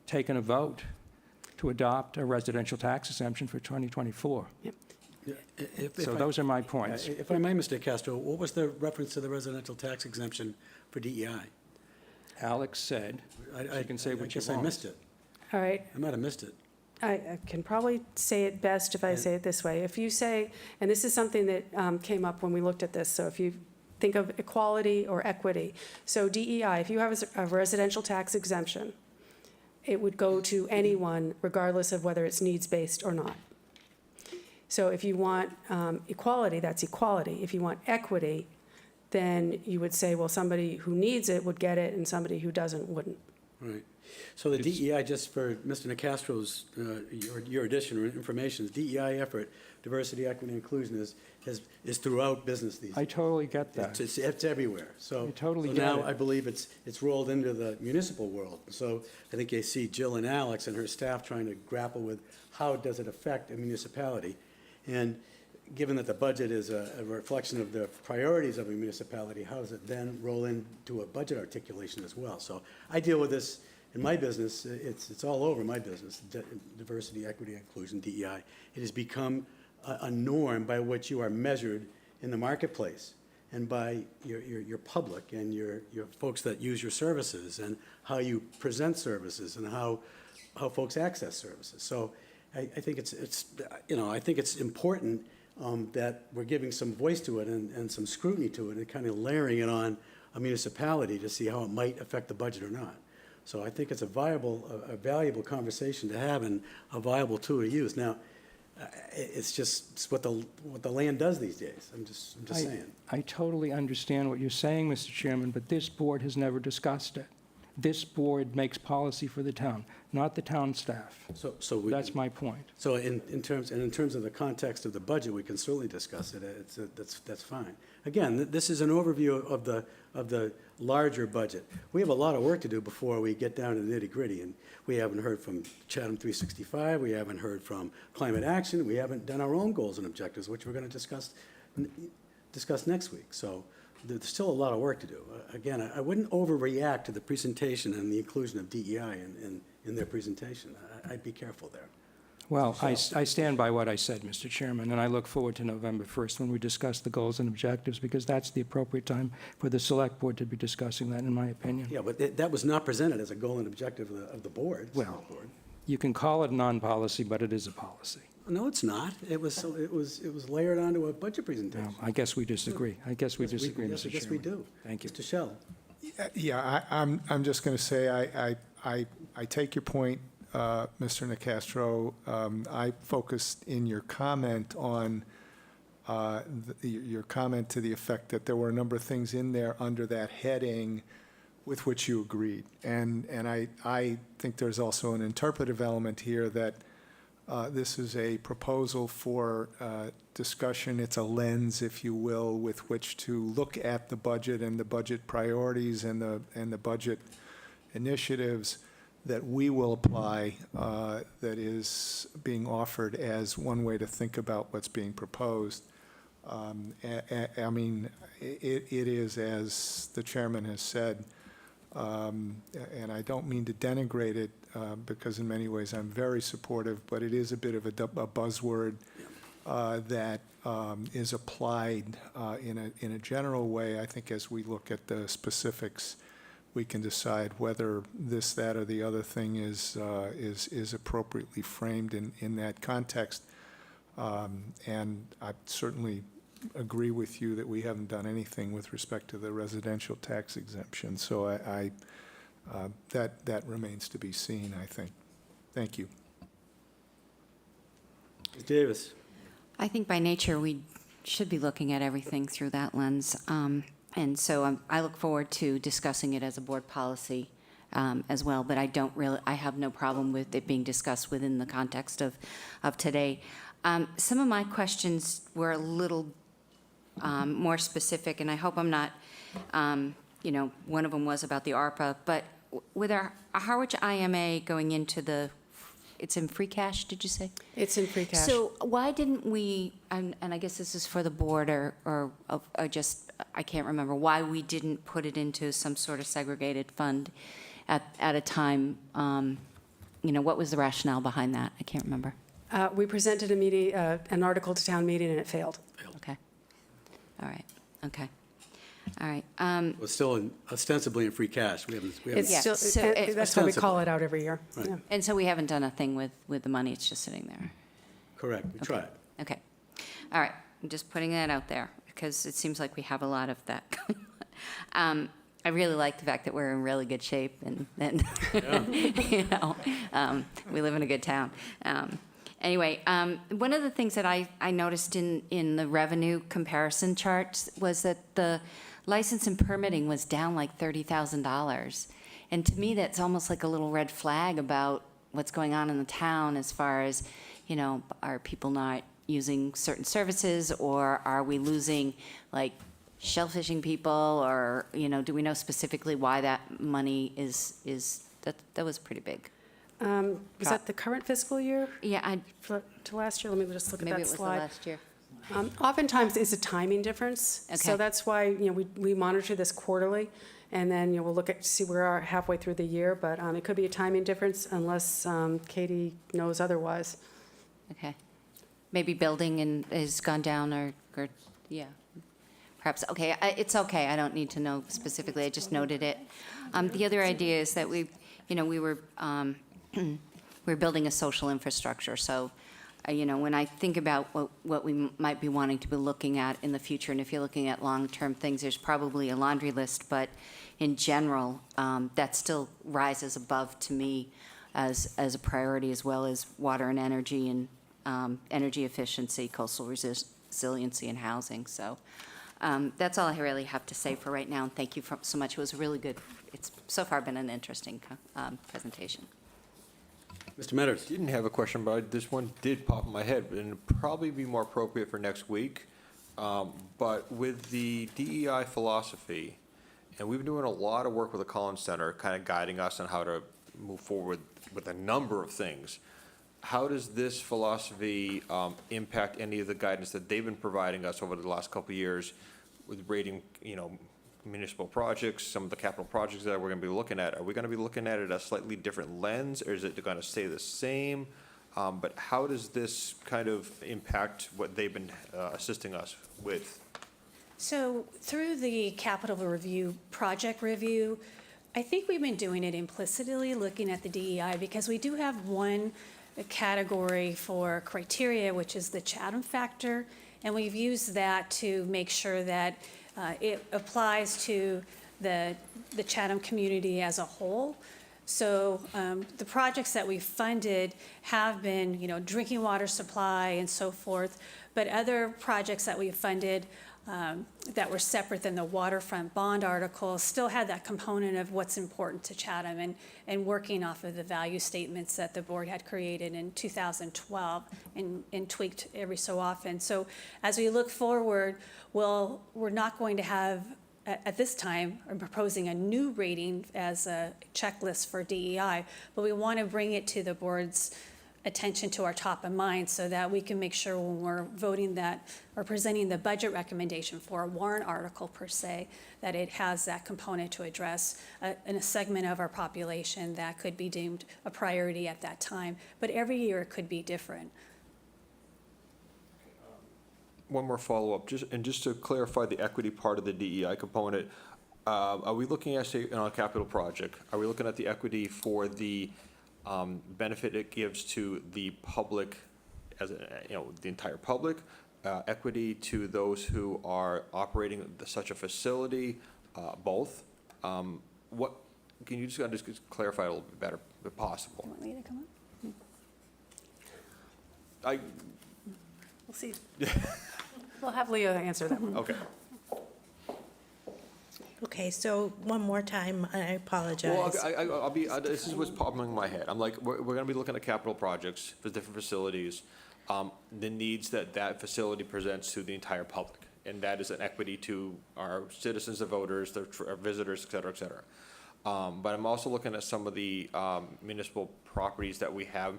taken a vote to adopt a residential tax exemption for 2024. So those are my points. If I may, Mr. Castro, what was the reference to the residential tax exemption for DEI? Alex said, you can say what you I guess want. I missed it. All right, I might have missed it. I can probably say it best if I say it this way. If you say, and this is something that came up when we looked at this, so if you think of equality or equity, so DEI, if you have a residential tax exemption, it would go to anyone regardless of whether it's needs-based or not. So if you want equality, that's equality. If you want equity, then you would say, well, somebody who needs it would get it and somebody who doesn't wouldn't. Right. So the DEI, just for Mr. Nicastro's, your addition or information, the DEI effort, diversity, equity, and inclusion, is throughout business these days. I totally get that. It's everywhere. So I totally so get now it. I believe it's rolled into the municipal world. So I think you see Jill and Alex and her staff trying to grapple with how does it affect a municipality. And given that the budget is a reflection of the priorities of a municipality, how does it then roll into a budget articulation as well? So I deal with this in my business. It's all over my business, diversity, equity, inclusion, DEI. It has become a norm by which you are measured in the marketplace and by your public and your folks that use your services and how you present services and how folks access services. So I think I think it's important that we're giving some voice to it and some scrutiny to it and kind of layering it on a municipality to see how it might affect the budget or not. So I think it's a valuable conversation to have and a viable tool to use. Now, it's what the land does these days. I'm just saying. I totally understand what you're saying, Mr. Chairman, but this board has never discussed it. This board makes policy for the town, not the town staff. So That's my point. So in terms of the context of the budget, we can certainly discuss it. That's fine. Again, this is an overview of the larger budget. We have a lot of work to do before we get down to the nitty-gritty, and we haven't heard from Chatham 365, we haven't heard from Climate Action, we haven't done our own goals and objectives, which we're going to discuss next week. So there's still a lot of work to do. Again, I wouldn't overreact to the presentation and the inclusion of DEI in their presentation. I'd be careful there. Well, I stand by what I said, Mr. Chairman, and I look forward to November 1st when we discuss the goals and objectives, because that's the appropriate time for the Select Board to be discussing that, in my opinion. Yeah, but that was not presented as a goal and objective of the board. Well, Select Board. You can call it non-policy, but it is a policy. No, it's not. It was layered onto a budget presentation. Well, I guess we disagree. I guess we disagree, Mr. Chairman. Yes, we do. Thank you. Mr. Shell. Yeah, I'm just going to say, I take your point, Mr. Nicastro. I focused in your comment on, your comment to the effect that there were a number of things in there under that heading with which you agreed. And I think there's also an interpretive element here that this is a proposal for discussion. It's a lens, if you will, with which to look at the budget and the budget priorities and the budget initiatives that we will apply, that is being offered as one way to think about what's being proposed. I mean, it is, as the chairman has said, and I don't mean to denigrate it, because in many ways I'm very supportive, but it is a bit of a buzzword that is applied in a general way. I think as we look at the specifics, we can decide whether this, that, or the other thing is appropriately framed in that context. And I certainly agree with you that we haven't done anything with respect to the residential tax exemption. So that remains to be seen, I think. Thank you. Ms. Davis? I think by nature, we should be looking at everything through that lens. And so I look forward to discussing it as a board policy as well, but I have no problem with it being discussed within the context of today. Some of my questions were a little more specific, and I hope I'm not, one of them was about the ARPA, but with our Harwich IMA going into it's in free cash, did you say? It's in free cash. So why didn't we, and I guess this is for the board or just, I can't remember, why we didn't put it into some sort of segregated fund at a time, what was the rationale behind that? I can't remember. We presented an article to town meeting, and it failed. Okay. All right. Okay. All right. It's still ostensibly in free cash. We haven't. It's Yeah, still, so that's why we call it out every year. Right. Yeah. And so we haven't done a thing with the money, it's just sitting there. Correct, we tried. Okay. All right. I'm just putting that out there because it seems like we have a lot of that going on. I really like the fact that we're in really good shape and we live in a good town. Anyway, one of the things that I noticed in the revenue comparison charts was that the license and permitting was down like $30,000. And to me, that's almost like a little red flag about what's going on in the town as far as, are people not using certain services, or are we losing like shellfishing people, or, do we know specifically why that money that was pretty big? Was that the current fiscal year Yeah, to last year? Let me just look at maybe that it was the slide. last year. Oftentimes, it's a timing difference. Okay. So that's why, we monitor this quarterly, and then, we'll look at, see where we are halfway through the year, but it could be a timing difference unless Katie knows otherwise. Okay. Maybe building has gone down or yeah. Perhaps, okay, it's okay, I don't need to know specifically, I just noted it. The other idea is that we were, we're building a social infrastructure, so, when I think about what we might be wanting to be looking at in the future, and if you're looking at long-term things, there's probably a laundry list, but in general, that still rises above, to me, as a priority, as well as water and energy and energy efficiency, coastal resiliency, and housing. So that's all I really have to say for right now, and thank you so much. It was really good. It's so far been an interesting presentation. Mr. Metters? Didn't have a question, but this one did pop in my head, and it'd probably be more appropriate for next week. But with the DEI philosophy, and we've been doing a lot of work with the Collins Center, kind of guiding us on how to move forward with a number of things. How does this philosophy impact any of the guidance that they've been providing us over the last couple of years with rating, municipal projects, some of the capital projects that we're going to be looking at? Are we going to be looking at it a slightly different lens, or is it going to stay the same? But how does this kind of impact what they've been assisting us with? So through the capital review, project review, I think we've been doing it implicitly, looking at the DEI, because we do have one category for criteria, which is the Chatham factor, and we've used that to make sure that it applies to the Chatham community as a whole. So the projects that we've funded have been, drinking water supply and so forth, but other projects that we've funded that were separate than the waterfront bond article still had that component of what's important to Chatham and working off of the value statements that the board had created in 2012 and tweaked every so often. So as we look forward, we're not going to have, at this time, I'm proposing a new rating as a checklist for DEI, but we want to bring it to the board's attention to our top of mind so that we can make sure when we're voting that or presenting the budget recommendation for a warrant article per se, that it has that component to address a segment of our population that could be deemed a priority at that time. But every year it could be different. One more follow-up, just to clarify the equity part of the DEI component, are we looking at, say, on a capital project, are we looking at the equity for the benefit it gives to the public, as the entire public, equity to those who are operating such a facility, both? What can you just clarify a little bit better, if possible? You want me to come up? I We'll see. We'll have Leo answer that one. okay. Okay, so one more time, I apologize. Well, I'll be. This is what's popping in my head. I'm like, we're going to be looking at capital projects for different facilities, the needs that facility presents to the entire public, and that is an equity to our citizens, the voters, our visitors, et cetera, et cetera. But I'm also looking at some of the municipal properties that we have.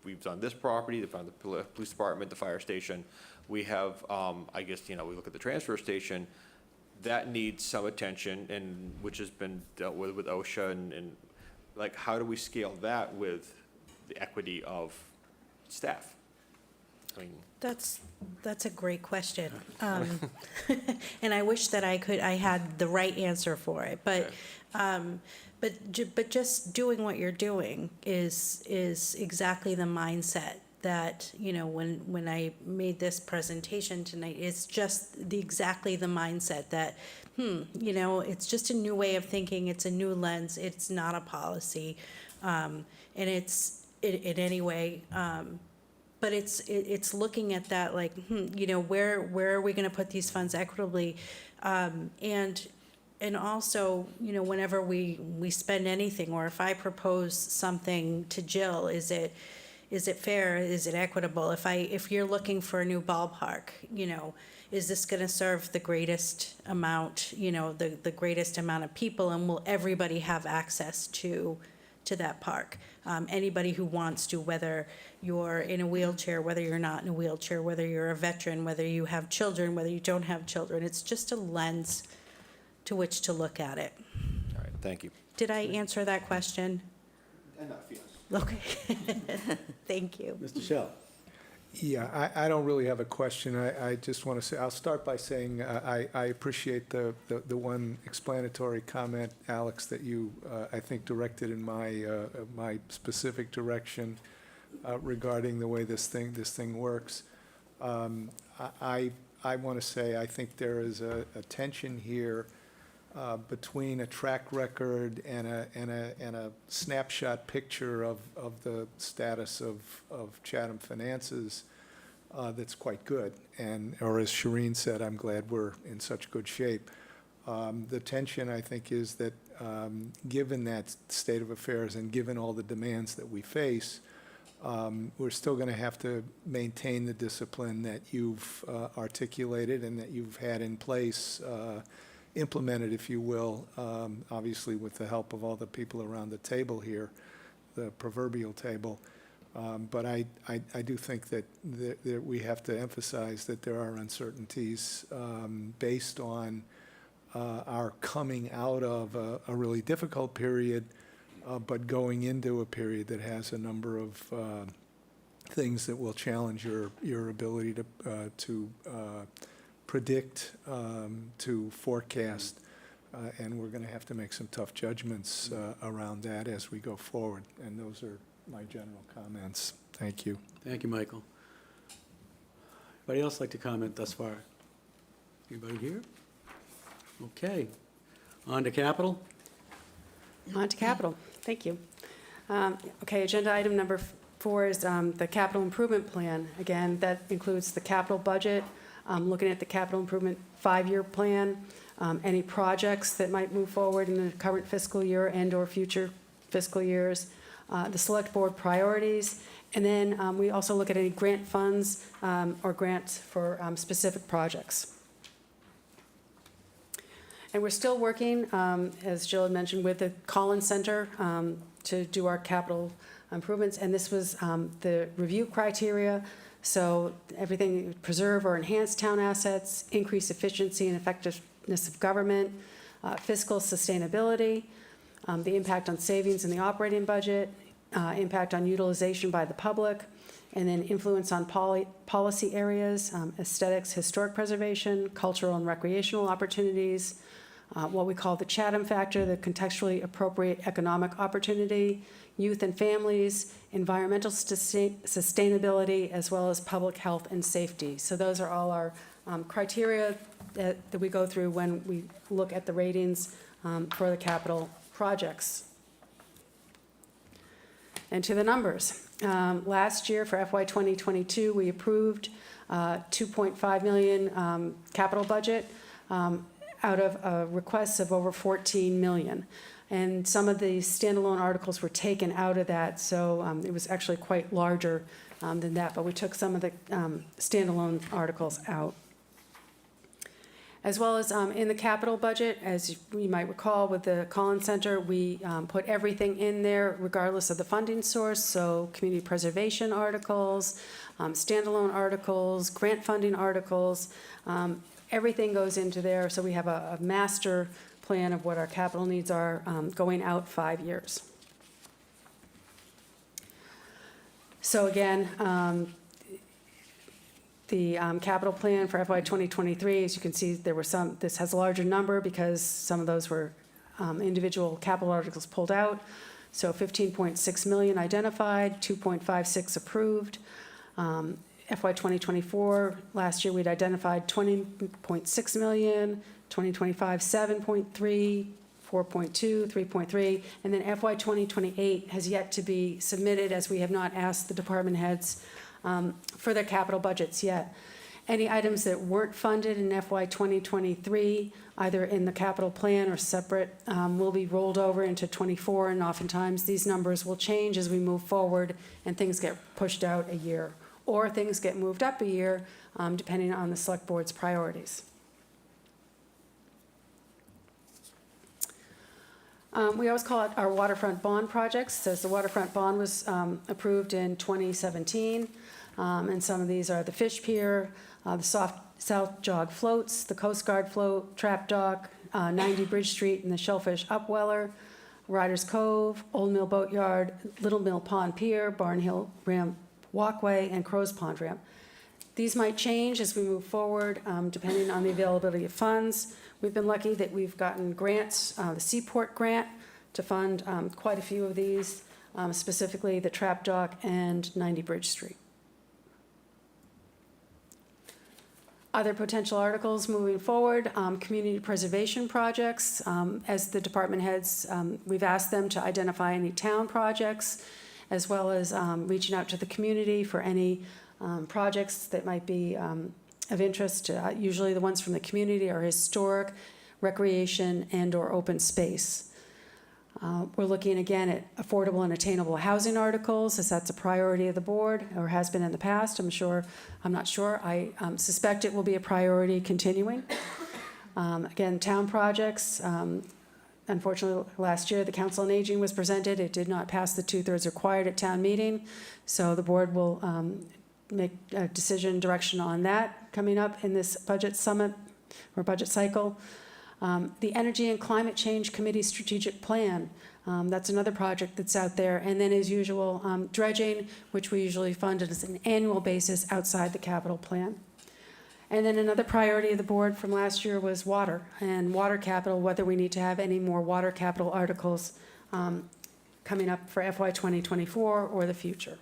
We've done this property. We've done the police department, the fire station. We have, I guess, we look at the transfer station. That needs some attention, and which has been dealt with OSHA, and like, how do we scale that with the equity of staff? I mean, That's a great question. And I wish that I had the right answer for it, but, but just doing what you're doing is exactly the mindset that, when I made this presentation tonight, it's just exactly the mindset that, it's just a new way of thinking, it's a new lens, it's not a policy, and it's, in any way, but it's looking at that like, where are we gonna put these funds equitably? And also, whenever we spend anything, or if I propose something to Jill, is it fair? Is it equitable? If you're looking for a new ballpark, is this gonna serve the greatest amount, the greatest amount of people, and will everybody have access to that park? Anybody who wants to, whether you're in a wheelchair, whether you're not in a wheelchair, whether you're a veteran, whether you have children, whether you don't have children, it's just a lens to which to look at it. all right, thank you. Did I answer that question? Enough, yes. Okay. Thank you. Mr. Shell? Yeah, I don't really have a question. I just want to say, I'll start by saying I appreciate the one explanatory comment, Alex, that you, I think, directed in my specific direction regarding the way this thing works. I want to say I think there is a tension here between a track record and a snapshot picture of the status of Chatham finances that's quite good. Or as Shireen said, I'm glad we're in such good shape. The tension, I think, is that given that state of affairs and given all the demands that we face, we're still going to have to maintain the discipline that you've articulated and that you've had in place, implemented, if you will, obviously with the help of all the people around the table here, the proverbial table. But I do think that we have to emphasize that there are uncertainties based on our coming out of a really difficult period, but going into a period that has a number of things that will challenge your ability to predict, to forecast, and we're going to have to make some tough judgments around that as we go forward. And those are my general comments. Thank you. Thank you, Michael. Anybody else like to comment thus far? Anybody here? Okay. On to capital. On to capital. Thank you. Okay, agenda item number 4 is the capital improvement plan. Again, that includes the capital budget, looking at the capital improvement 5-year plan, any projects that might move forward in the current fiscal year and/or future fiscal years, the select board priorities, and then we also look at any grant funds or grants for specific projects. And we're still working, as Jill had mentioned, with the Collins Center to do our capital improvements, and this was the review criteria. So everything, preserve or enhance town assets, increase efficiency and effectiveness of government, fiscal sustainability, the impact on savings in the operating budget, impact on utilization by the public, and then influence on policy areas, aesthetics, historic preservation, cultural and recreational opportunities, what we call the Chatham factor, the contextually appropriate economic opportunity, youth and families, environmental sustainability, as well as public health and safety. So those are all our criteria that we go through when we look at the ratings for the capital projects. And to the numbers. Last year for FY 2022, we approved $2.5 million capital budget out of requests of over $14 million. And some of the standalone articles were taken out of that, so it was actually quite larger than that, but we took some of the standalone articles out. As well as in the capital budget, as you might recall with the Collins Center, we put everything in there regardless of the funding source, so community preservation articles, standalone articles, grant funding articles, everything goes into there, so we have a master plan of what our capital needs are going out 5 years. So again, the capital plan for FY 2023, as you can see, there were some, this has a larger number because some of those were individual capital articles pulled out. So 15.6 million identified, 2.56 approved. FY 2024, last year we'd identified 20.6 million, 2025, 7.3, 4.2, 3.3, and then FY 2028 has yet to be submitted as we have not asked the department heads for their capital budgets yet. Any items that weren't funded in FY 2023, either in the capital plan or separate, will be rolled over into '24, and oftentimes these numbers will change as we move forward and things get pushed out a year, or things get moved up a year, depending on the select board's priorities. We always call it our waterfront bond projects, as the waterfront bond was approved in 2017. And some of these are the Fish Pier, the South Jog floats, the Coast Guard float, Trap Dock, 90 Bridge Street and the Shellfish Upweller, Riders Cove, Old Mill Boatyard, Little Mill Pond Pier, Barn Hill Ramp Walkway, and Crow's Pond Ramp. These might change as we move forward, depending on the availability of funds. We've been lucky that we've gotten grants, the Seaport grant, to fund quite a few of these, specifically the Trap Dock and 90 Bridge Street. Other potential articles moving forward, community preservation projects. As the department heads, we've asked them to identify any town projects, as well as reaching out to the community for any projects that might be of interest. Usually the ones from the community are historic, recreation, and/or open space. We're looking again at affordable and attainable housing articles, as that's a priority of the board, or has been in the past. I'm not sure. I suspect it will be a priority continuing. Again, town projects. Unfortunately, last year, the Council on Aging was presented. It did not pass the 2/3 required at town meeting. So the board will make a decision direction on that coming up in this budget summit or budget cycle. The Energy and Climate Change Committee Strategic Plan, that's another project that's out there. And then as usual, dredging, which we usually fund as an annual basis outside the capital plan. And then another priority of the board from last year was water and water capital, whether we need to have any more water capital articles coming up for FY 2024 or the future.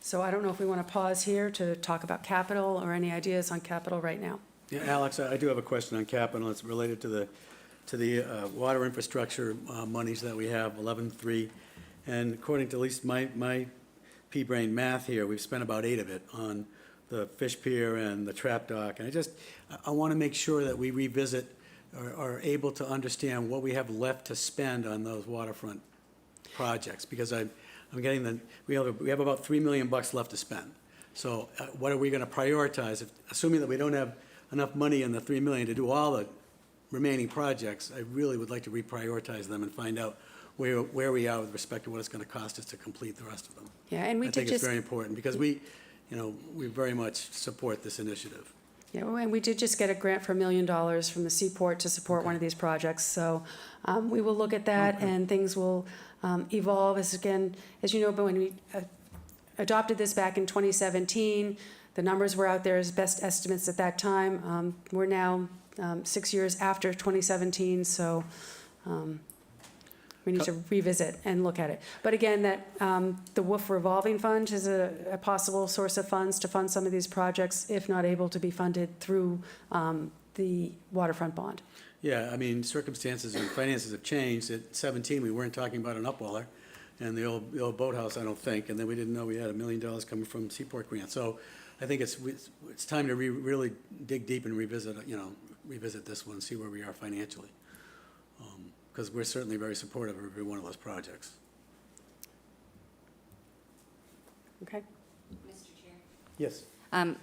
So I don't know if we want to pause here to talk about capital or any ideas on capital right now. Yeah, Alex, I do have a question on capital. It's related to the water infrastructure monies that we have, 11.3. And according to at least my pea-brain math here, we've spent about 8 of it on the Fish Pier and the Trap Dock. And I want to make sure that we revisit or are able to understand what we have left to spend on those waterfront projects, because I'm getting we have about $3 million left to spend. So what are we going to prioritize? Assuming that we don't have enough money in the $3 million to do all the remaining projects, I really would like to reprioritize them and find out where we are with respect to what it's going to cost us to complete the rest of them. Yeah, and we I did think it's just, very important, because we very much support this initiative. yeah, and we did just get a grant for $1 million from the Seaport to support one of these projects. So we will look at that, and things will evolve. As you know, but when we adopted this back in 2017, the numbers were out there as best estimates at that time. We're now 6 years after 2017, so we need to revisit and look at it. But again, that the WOOF revolving fund is a possible source of funds to fund some of these projects, if not able to be funded through the waterfront bond. Yeah, I mean, circumstances and finances have changed. At 17, we weren't talking about an upweller and the old boathouse, I don't think, and then we didn't know we had $1 million coming from Seaport grant. So I think it's time to really dig deep and revisit this one, and see where we are financially. Because we're certainly very supportive of every one of those projects. Okay? Mr. Chair. Yes.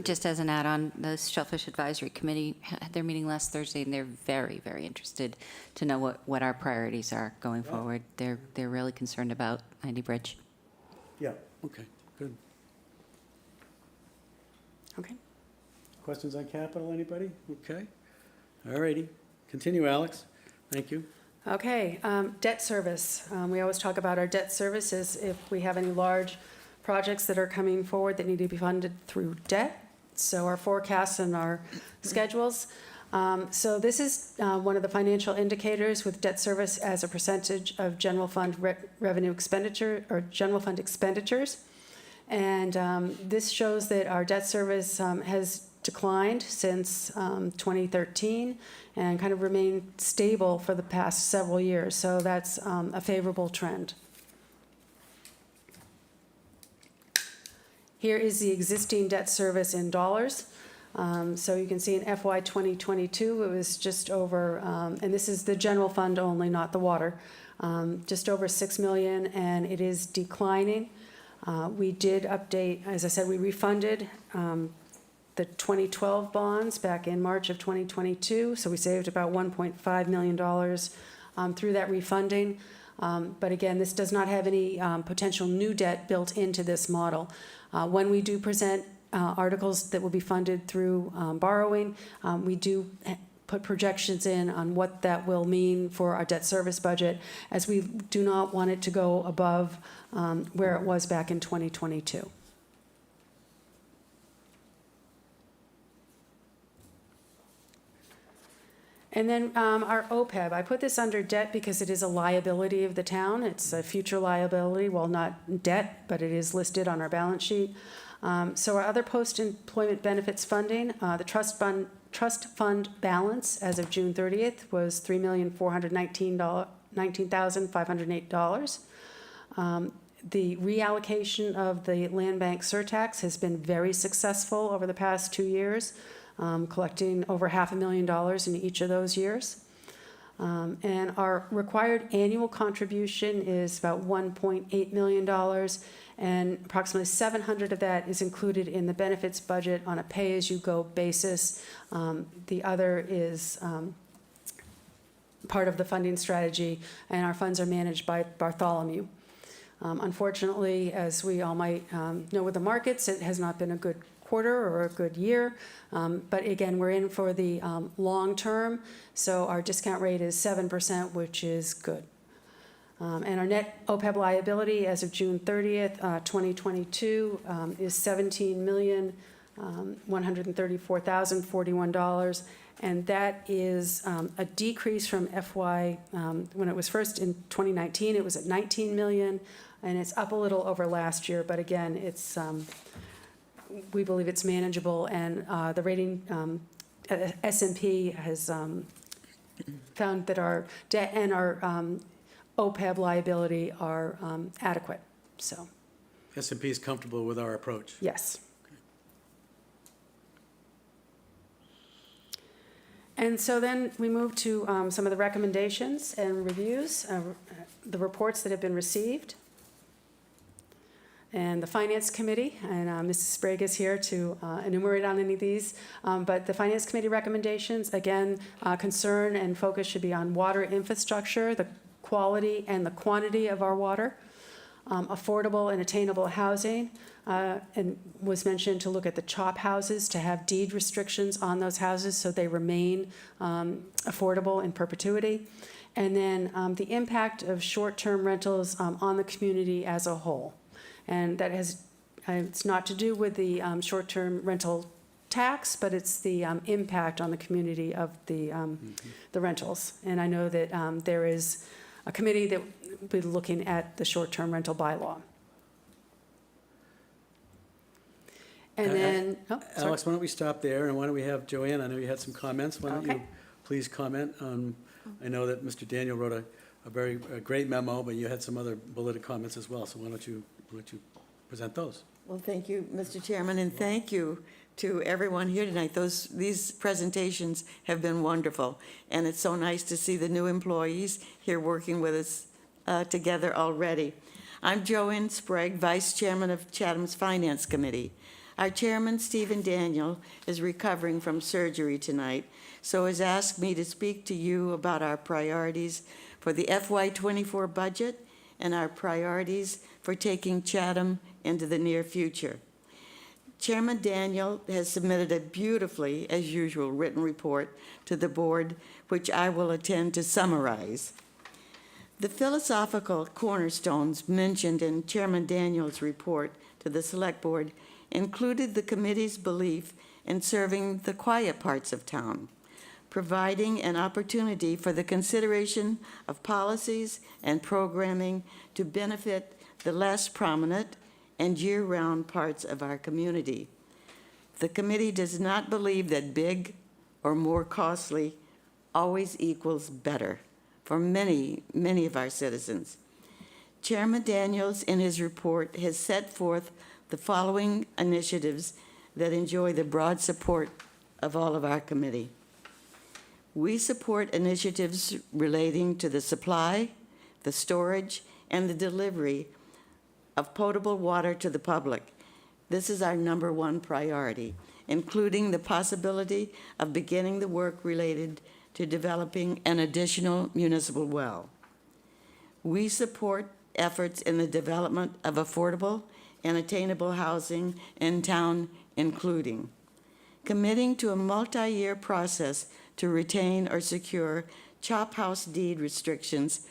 Just as an add-on, the Shellfish Advisory Committee had their meeting last Thursday, and they're very, very interested to know what our priorities are going forward. They're really concerned about 90 Bridge. Yeah, okay, good. Okay. Questions on capital, anybody? Okay. All righty. Continue, Alex. Thank you. Okay, debt service. We always talk about our debt service as if we have any large projects that are coming forward that need to be funded through debt. So our forecasts and our schedules. So this is one of the financial indicators with debt service as a percentage of general fund revenue expenditure, or general fund expenditures. And this shows that our debt service has declined since 2013 and kind of remained stable for the past several years. So that's a favorable trend. Here is the existing debt service in dollars. So you can see in FY 2022, it was just over, and this is the general fund only, not the water, just over $6 million, and it is declining. We did update, as I said, we refunded the 2012 bonds back in March of 2022, so we saved about $1.5 million through that refunding. But again, this does not have any potential new debt built into this model. When we do present articles that will be funded through borrowing, we do put projections in on what that will mean for our debt service budget, as we do not want it to go above where it was back in 2022. And then our OPEB, I put this under debt because it is a liability of the town. It's a future liability, well, not debt, but it is listed on our balance sheet. So our other post-employment benefits funding, the trust fund balance as of June 30th was $3,419,508. The reallocation of the land bank surtax has been very successful over the past 2 years, collecting over $500,000 in each of those years. And our required annual contribution is about $1.8 million, and approximately $700,000 of that is included in the benefits budget on a pay-as-you-go basis. The other is part of the funding strategy, and our funds are managed by Bartholomew. Unfortunately, as we all might know with the markets, it has not been a good quarter or a good year. But again, we're in for the long term, so our discount rate is 7%, which is good. And our net OPEB liability as of June 30th, 2022 is $17,134,041. And that is a decrease from FY, when it was first in 2019, it was at 19 million, and it's up a little over last year, but again, it's, we believe it's manageable, and the rating, S&P has found that our debt and our OPEB liability are adequate, so, S&P is comfortable with our approach. yes. And so then we move to some of the recommendations and reviews, the reports that have been received. And the Finance Committee, and Mrs. Sprague is here to enumerate on any of these. But the Finance Committee recommendations, again, concern and focus should be on water infrastructure. The quality and the quantity of our water, affordable and attainable housing, and was mentioned to look at the CHOP houses, to have deed restrictions on those houses so they remain affordable in perpetuity. And then the impact of short-term rentals on the community as a whole. And that has, it's not to do with the short-term rental tax, but it's the impact on the community of the rentals. And I know that there is a committee that will be looking at the short-term rental bylaw. And then, oh, sorry. Alex, why don't we stop there, and why don't we have Joanne, I know you had some comments. Why don't you Okay. please comment on, I know that Mr. Daniel wrote a great memo, but you had some other bulleted comments as well, so why don't you present those? Well, thank you, Mr. Chairman, and thank you to everyone here tonight. These presentations have been wonderful, and it's so nice to see the new employees here working with us together already. I'm Joanne Sprague, Vice Chairman of Chatham's Finance Committee. Our Chairman, Stephen Daniel, is recovering from surgery tonight, so has asked me to speak to you about our priorities for the FY24 budget and our priorities for taking Chatham into the near future. Chairman Daniel has submitted a beautifully, as usual, written report to the board, which I will attempt to summarize. The philosophical cornerstones mentioned in Chairman Daniel's report to the Select Board included the committee's belief in serving the quiet parts of town, providing an opportunity for the consideration of policies and programming to benefit the less prominent and year-round parts of our community. The committee does not believe that big or more costly always equals better for many, many of our citizens. Chairman Daniels, in his report, has set forth the following initiatives that enjoy the broad support of all of our committee. We support initiatives relating to the supply, the storage, and the delivery of potable water to the public. This is our number one priority, including the possibility of beginning the work related to developing an additional municipal well. We support efforts in the development of affordable and attainable housing in town, including committing to a multi-year process to retain or secure CHOP house deed restrictions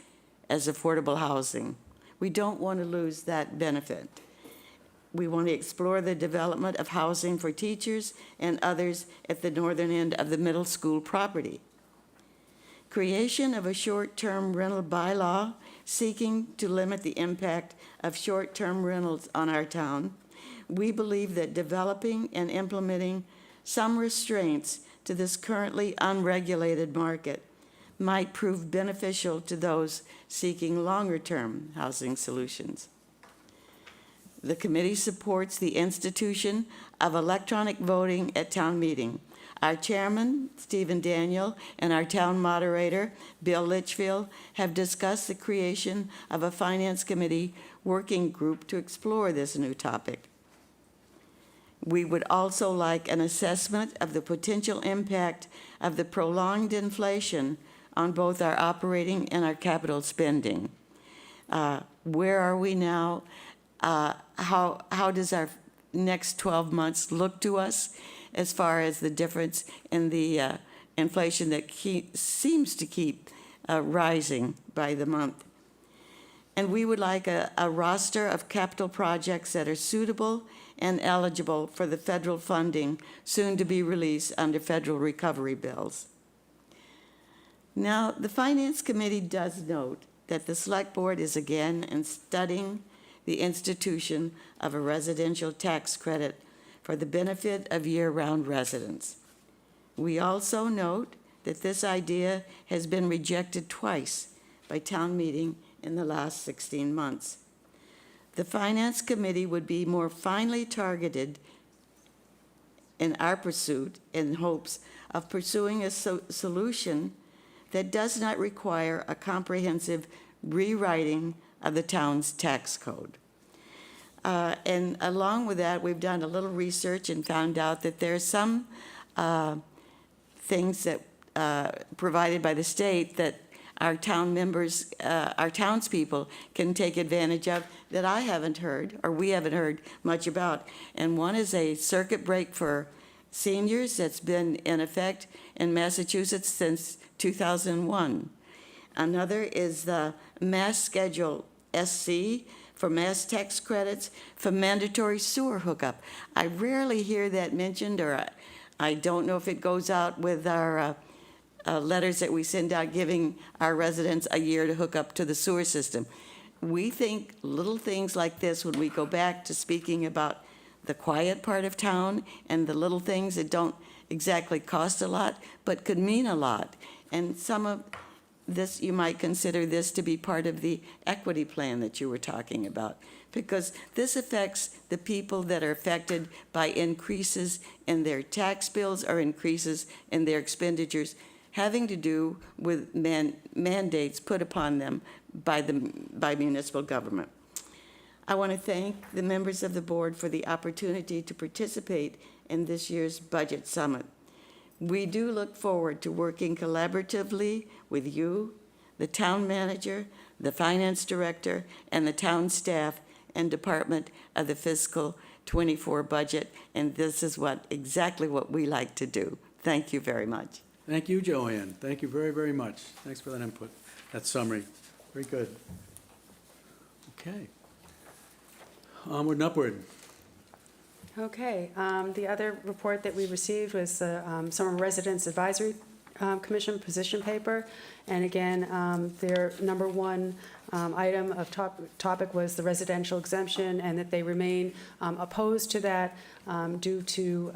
as affordable housing. We don't want to lose that benefit. We want to explore the development of housing for teachers and others at the northern end of the middle school property. Creation of a short-term rental bylaw seeking to limit the impact of short-term rentals on our town. We believe that developing and implementing some restraints to this currently unregulated market might prove beneficial to those seeking longer-term housing solutions. The committee supports the institution of electronic voting at town meeting. Our chairman, Stephen Daniel, and our town moderator, Bill Litchfield, have discussed the creation of a finance committee working group to explore this new topic. We would also like an assessment of the potential impact of the prolonged inflation on both our operating and our capital spending. Where are we now? How does our next 12 months look to us as far as the difference in the inflation that seems to keep rising by the month? And we would like a roster of capital projects that are suitable and eligible for the federal funding soon to be released under federal recovery bills. Now, the Finance Committee does note that the Select Board is again studying the institution of a residential tax credit for the benefit of year-round residents. We also note that this idea has been rejected twice by town meeting in the last 16 months. The Finance Committee would be more finely targeted in our pursuit in hopes of pursuing a solution that does not require a comprehensive rewriting of the town's tax code. And along with that, we've done a little research and found out that there are some things that provided by the state that our town members, our townspeople can take advantage of that I haven't heard, or we haven't heard much about. And one is a circuit break for seniors that's been in effect in Massachusetts since 2001. Another is the Mass Schedule SC for mass tax credits for mandatory sewer hookup. I rarely hear that mentioned, or I don't know if it goes out with our letters that we send out giving our residents a year to hook up to the sewer system. We think little things like this, when we go back to speaking about the quiet part of town and the little things that don't exactly cost a lot, but could mean a lot. And some of this, you might consider this to be part of the equity plan that you were talking about, because this affects the people that are affected by increases in their tax bills or increases in their expenditures having to do with mandates put upon them by municipal government. I want to thank the members of the board for the opportunity to participate in this year's budget summit. We do look forward to working collaboratively with you, the town manager, the finance director, and the town staff and department of the fiscal '24 budget, and this is exactly what we like to do. Thank you very much. Thank you, Joanne. Thank you very, very much. Thanks for that input, that summary. Very good. Okay. Onward and upward. Okay, the other report that we received was the Summer Residence Advisory Commission position paper. And again, their number one item of topic was the residential exemption, and that they remain opposed to that due to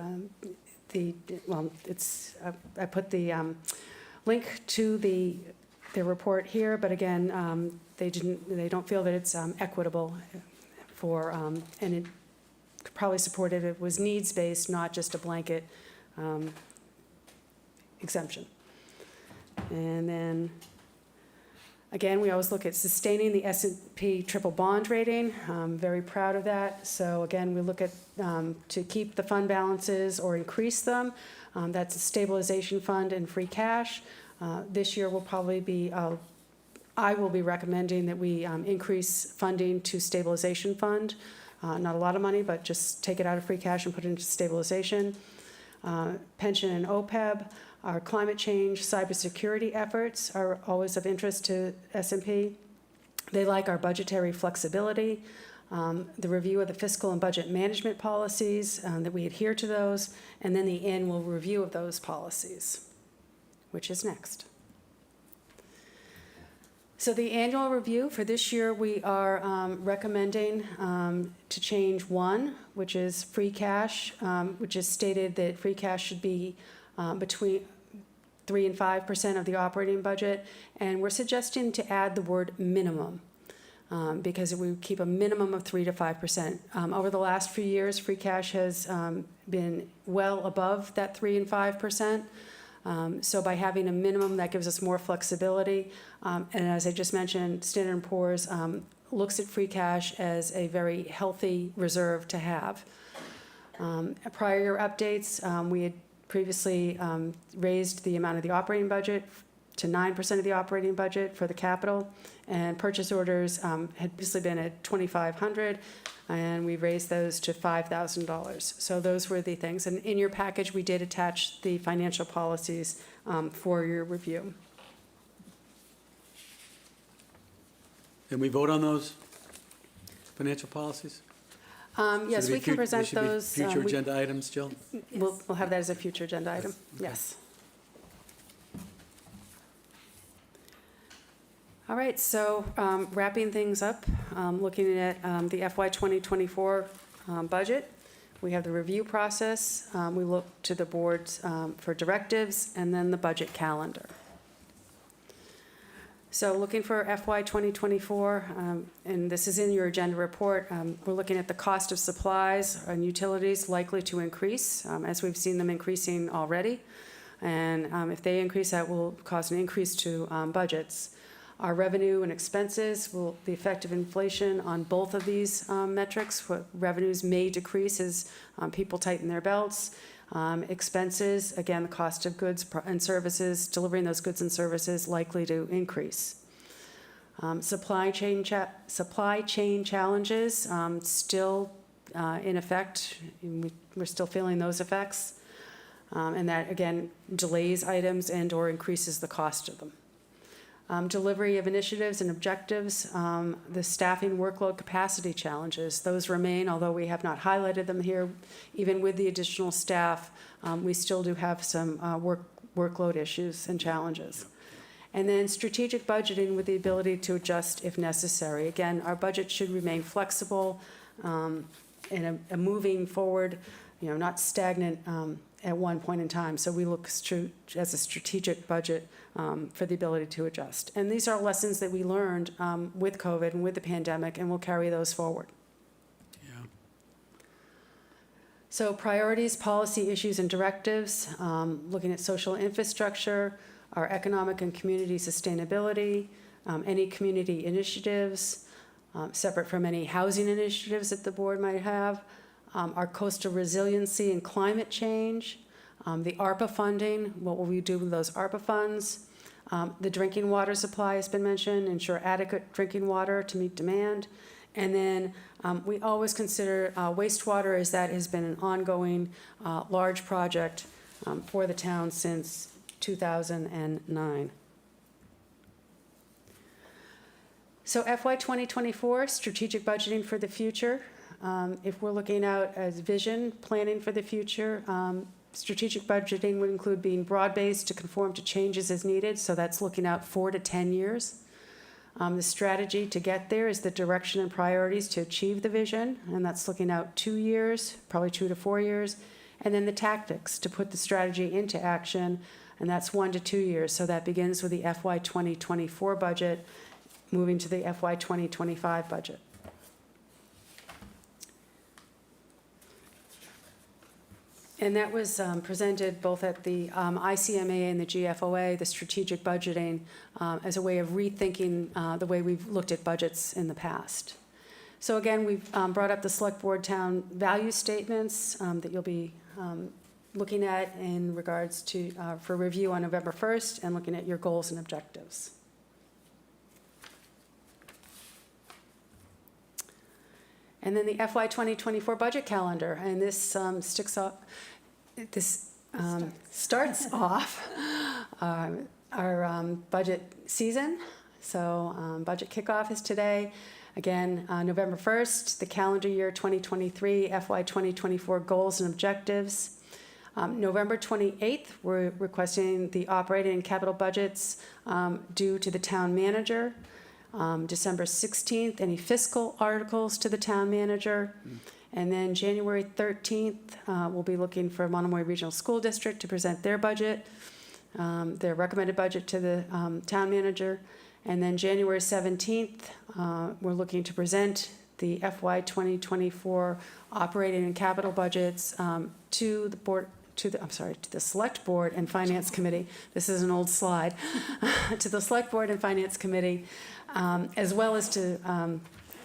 I put the link to their report here, but again, they don't feel that it's equitable for, and it could probably support it if it was needs-based, not just a blanket exemption. And then, again, we always look at sustaining the S&P triple bond rating. I'm very proud of that. So again, we look at to keep the fund balances or increase them. That's a stabilization fund and free cash. This year will probably be, I will be recommending that we increase funding to stabilization fund. Not a lot of money, but just take it out of free cash and put it into stabilization. Pension and OPEB. Our climate change, cybersecurity efforts are always of interest to S&P. They like our budgetary flexibility, the review of the fiscal and budget management policies, that we adhere to those, and then the annual review of those policies, which is next. So the annual review for this year, we are recommending to change one, which is free cash, which is stated that free cash should be between 3% and 5% of the operating budget, and we're suggesting to add the word minimum, because we keep a minimum of 3% to 5%. Over the last few years, free cash has been well above that 3% and 5%. So by having a minimum, that gives us more flexibility. And as I just mentioned, Standard & Poor's looks at free cash as a very healthy reserve to have. Prior year updates, we had previously raised the amount of the operating budget to 9% of the operating budget for the capital, and purchase orders had previously been at $2,500, and we raised those to $5,000. So those were the things. And in your package, we did attach the financial policies for your review. Can we vote on those financial policies? Yes, we can present They should be those. future agenda items, Jill? We'll have that as a future agenda item, yes. All right, so wrapping things up, looking at the FY 2024 budget, we have the review process. We look to the boards for directives, and then the budget calendar. So looking for FY 2024, and this is in your agenda report, we're looking at the cost of supplies and utilities likely to increase, as we've seen them increasing already. And if they increase, that will cause an increase to budgets. Our revenue and expenses, the effect of inflation on both of these metrics. Revenues may decrease as people tighten their belts. Expenses, again, the cost of goods and services, delivering those goods and services likely to increase. Supply chain challenges, still in effect. We're still feeling those effects. And that, again, delays items and/or increases the cost of them. Delivery of initiatives and objectives, the staffing workload capacity challenges, those remain, although we have not highlighted them here. Even with the additional staff, we still do have some workload issues and challenges. And then strategic budgeting with the ability to adjust if necessary. Again, our budget should remain flexible and a moving forward, not stagnant at one point in time. So we look as a strategic budget for the ability to adjust. And these are lessons that we learned with COVID and with the pandemic, and we'll carry those forward. Yeah. So priorities, policy issues, and directives, looking at social infrastructure, our economic and community sustainability, any community initiatives, separate from any housing initiatives that the board might have, our coastal resiliency and climate change, the ARPA funding, what will we do with those ARPA funds, the drinking water supply has been mentioned, ensure adequate drinking water to meet demand, and then we always consider wastewater, as that has been an ongoing large project for the town since 2009. So FY 2024, strategic budgeting for the future. If we're looking out as vision, planning for the future, strategic budgeting would include being broad-based to conform to changes as needed, so that's looking out 4 to 10 years. The strategy to get there is the direction and priorities to achieve the vision, and that's looking out 2 years, probably 2 to 4 years. And then the tactics to put the strategy into action, and that's 1 to 2 years. So that begins with the FY 2024 budget, moving to the FY 2025 budget. And that was presented both at the ICMA and the GFOA, the strategic budgeting, as a way of rethinking the way we've looked at budgets in the past. So again, we've brought up the Select Board Town value statements that you'll be looking at in regards to, for review on November 1st, and looking at your goals and objectives. And then the FY 2024 budget calendar, and this starts off our budget season. So budget kickoff is today. Again, November 1st, the calendar year 2023, FY 2024 goals and objectives. November 28th, we're requesting the operating and capital budgets due to the town manager. December 16th, any fiscal articles to the town manager. And then January 13th, we'll be looking for Monomoy Regional School District to present their budget, their recommended budget to the town manager. And then January 17th, we're looking to present the FY 2024 operating and capital budgets to the board, to the Select Board and Finance Committee. This is an old slide. To the Select Board and Finance Committee, as well as to,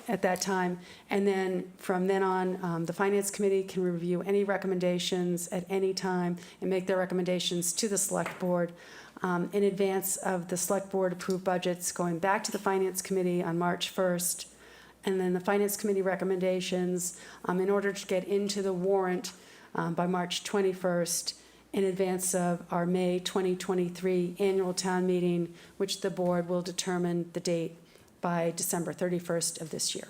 at that time. And then from then on, the Finance Committee can review any recommendations at any time and make their recommendations to the Select Board in advance of the Select Board approved budgets going back to the Finance Committee on March 1st. And then the Finance Committee recommendations in order to get into the warrant by March 21st in advance of our May 2023 annual town meeting, which the board will determine the date by December 31st of this year.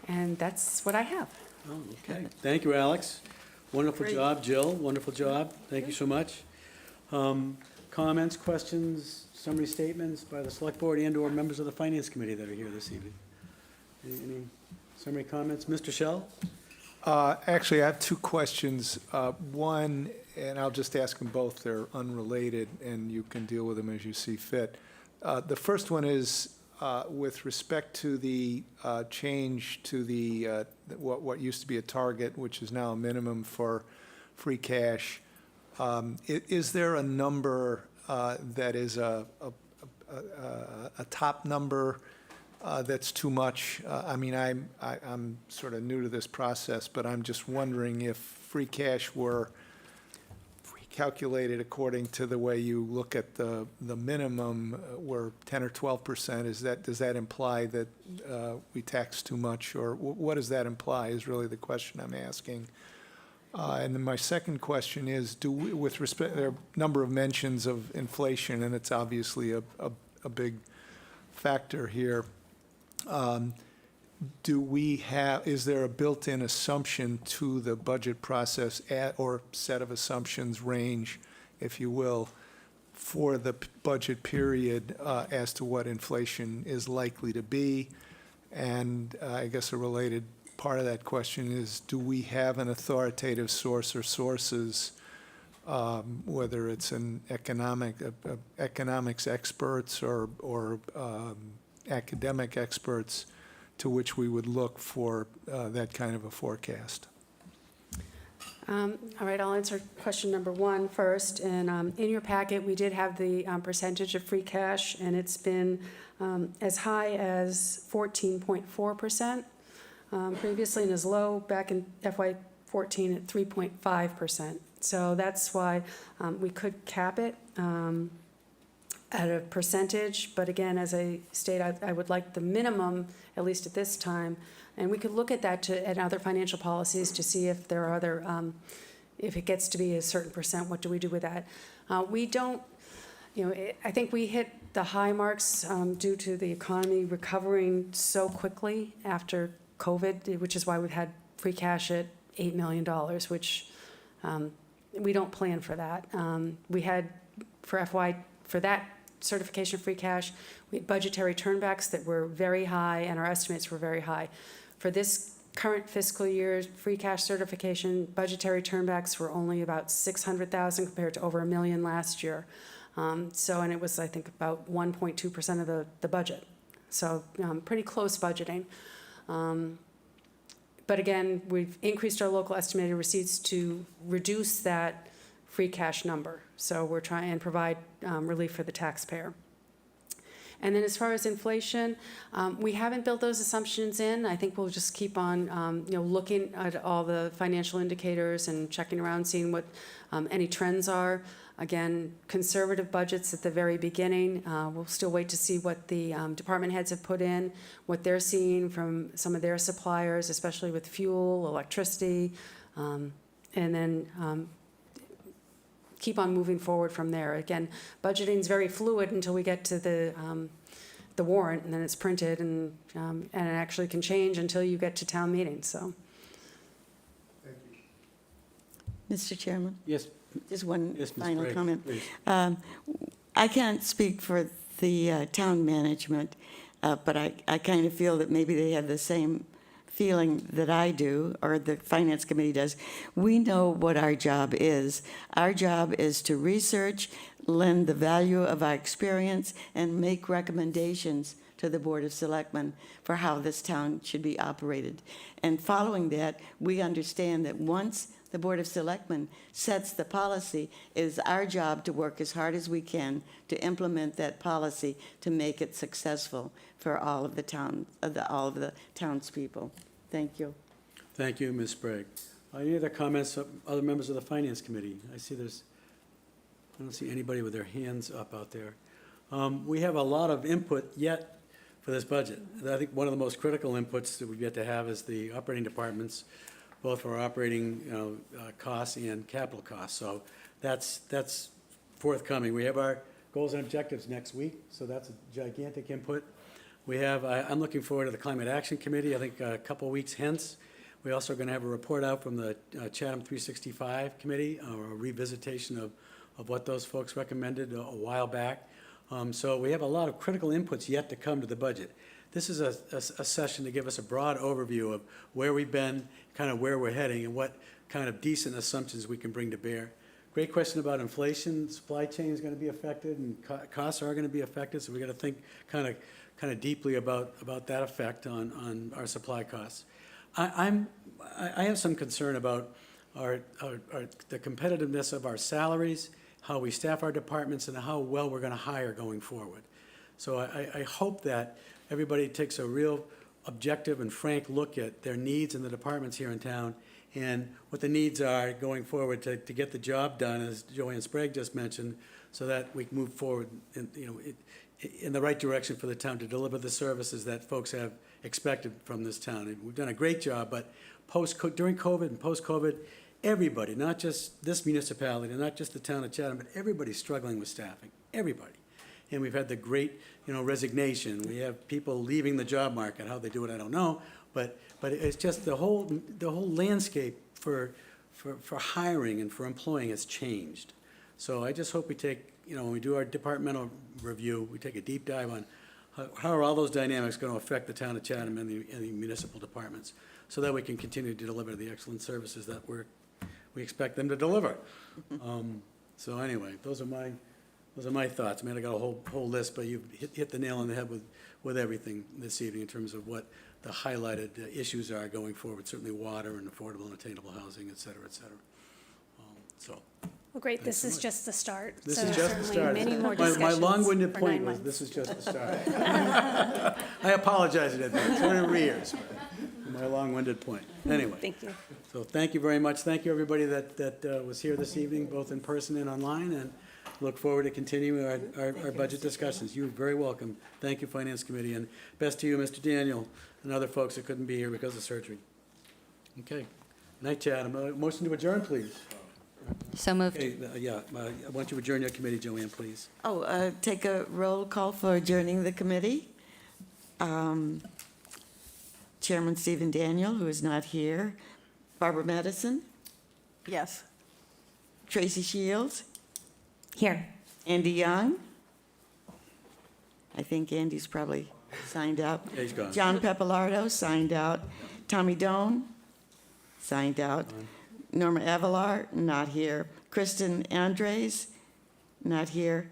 And that's what I have. Oh, okay. Thank you, Alex. Wonderful Great. job, Jill. Wonderful job. Thank you so much. Comments, questions, summary statements by the Select Board and/or members of the Finance Committee that are here this evening? Any summary comments? Mr. Shell? Actually, I have two questions. One, and I'll just ask them both, they're unrelated, and you can deal with them as you see fit. The first one is with respect to the change to the what used to be a target, which is now a minimum for free cash. Is there a number that is a top number that's too much? I mean, I'm sort of new to this process, but I'm just wondering if free cash were calculated according to the way you look at the minimum, were 10 or 12%, does that imply that we tax too much, or what does that imply is really the question I'm asking. And then my second question is, with respect, there are a number of mentions of inflation, and it's obviously a big factor here. Is there a built-in assumption to the budget process or set of assumptions range, if you will, for the budget period as to what inflation is likely to be? And I guess a related part of that question is, do we have an authoritative source or sources, whether it's an economics experts or academic experts, to which we would look for that kind of a forecast? All right, I'll answer question number 1 first. And in your packet, we did have the percentage of free cash, and it's been as high as 14.4% previously, and as low back in FY14 at 3.5%. So that's why we could cap it at a percentage, but again, as I stated, I would like the minimum, at least at this time, and we could look at that at other financial policies to see if there are other, if it gets to be a certain percent, what do we do with that? We don't, I think we hit the high marks due to the economy recovering so quickly after COVID, which is why we've had free cash at $8 million, which we don't plan for that. We had, for that certification of free cash, we had budgetary turnbacks that were very high, and our estimates were very high. For this current fiscal year's free cash certification, budgetary turnbacks were only about 600,000 compared to over $1 million last year. And it was, I think, about 1.2% of the budget. So pretty close budgeting. But again, we've increased our local estimated receipts to reduce that free cash number. So we're trying and provide relief for the taxpayer. And then as far as inflation, we haven't built those assumptions in. I think we'll just keep on looking at all the financial indicators and checking around, seeing what any trends are. Again, conservative budgets at the very beginning. We'll still wait to see what the department heads have put in, what they're seeing from some of their suppliers, especially with fuel, electricity, and then keep on moving forward from there. Again, budgeting is very fluid until we get to the warrant, and then it's printed, and it actually can change until you get to town meeting. So, Mr. Chairman? Yes. Just one Yes, Ms. final Bragg, comment. please. I can't speak for the town management, but I kind of feel that maybe they have the same feeling that I do, or the Finance Committee does. We know what our job is. Our job is to research, lend the value of our experience, and make recommendations to the Board of Selectmen for how this town should be operated. And following that, we understand that once the Board of Selectmen sets the policy, it is our job to work as hard as we can to implement that policy to make it successful for all of the townspeople. Thank you. Thank you, Ms. Sprague. Any other comments from other members of the Finance Committee? I don't see anybody with their hands up out there. We have a lot of input yet for this budget. I think one of the most critical inputs that we've yet to have is the operating departments, both for operating costs and capital costs. So that's forthcoming. We have our goals and objectives next week, so that's a gigantic input. We have, I'm looking forward to the Climate Action Committee, I think a couple weeks hence. We're also going to have a report out from the Chatham 365 Committee, a revisitation of what those folks recommended a while back. So we have a lot of critical inputs yet to come to the budget. This is a session to give us a broad overview of where we've been, kind of where we're heading, and what kind of decent assumptions we can bring to bear. Great question about inflation. Supply chain is going to be affected, and costs are going to be affected, so we've got to think kind of deeply about that effect on our supply costs. I have some concern about the competitiveness of our salaries, how we staff our departments, and how well we're going to hire going forward. So I hope that everybody takes a real objective and frank look at their needs in the departments here in town and what the needs are going forward to get the job done, as Joanne Sprague just mentioned, so that we can move forward in, in the right direction for the town to deliver the services that folks have expected from this town. And we've done a great job, but during COVID and post-COVID, everybody, not just this municipality, not just the town of Chatham, but everybody's struggling with staffing, everybody. And we've had the great, resignation. We have people leaving the job market. How they do it, I don't know. But it's just the whole landscape for hiring and for employing has changed. So I just hope we take, when we do our departmental review, we take a deep dive on how are all those dynamics going to affect the town of Chatham and the municipal departments, so that we can continue to deliver the excellent services that we expect them to deliver. So anyway, those are my thoughts. Man, I got a whole list, but you've hit the nail on the head with everything this evening in terms of what the highlighted issues are going forward, certainly water and affordable and attainable housing, et cetera, et cetera. So, Well, great, Thanks this so is much. just the start. this So is just the certainly start. Many more My discussions long-winded for point 9 was, months. this is just the start. I apologize in advance, for the rears, my long-winded point. Anyway. Thank you. So thank you very much. Thank you, everybody that was here this evening, both in person and online, and look forward to continuing our budget discussions. You're very welcome. Thank you, Finance Committee, and best to you, Mr. Daniel, and other folks that couldn't be here because of surgery. Okay. Night, Chatham. Motion to adjourn, please. So moved. Okay, why don't you adjourn your committee, Joanne, please? Take a roll call for adjourning the committee. Chairman Stephen Daniel, who is not here. Barbara Madison, Yes. Tracy Shields, Here. Andy Young. I think Andy's probably signed out. Yeah, he's gone. John Pepilardo signed out. Tommy Doan signed out. Norma Avalar, not here. Kristen Andres, not here.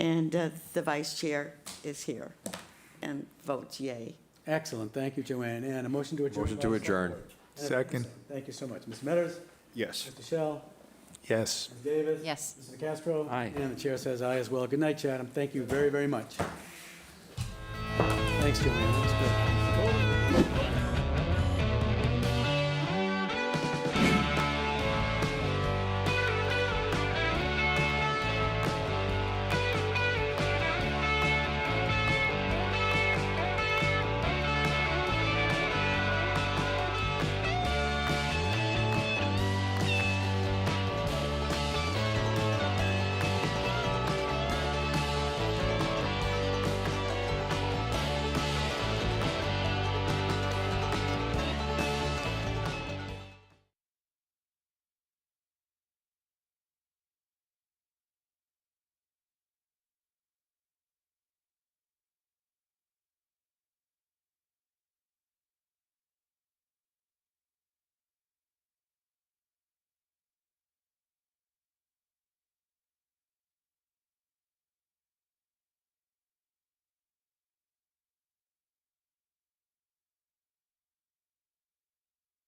And the vice chair is here and votes yay. Excellent. Thank you, Joanne. And a motion to adjourn. Motion to adjourn. Second. Thank you so much. Ms. Metters? Yes. Mr. Shell? Yes. Ms. Davis? Yes. Mr. Castro? Aye. And the chair says aye as well. Good night, Chatham. Thank you very, very much. Thanks, Joanne. That was good.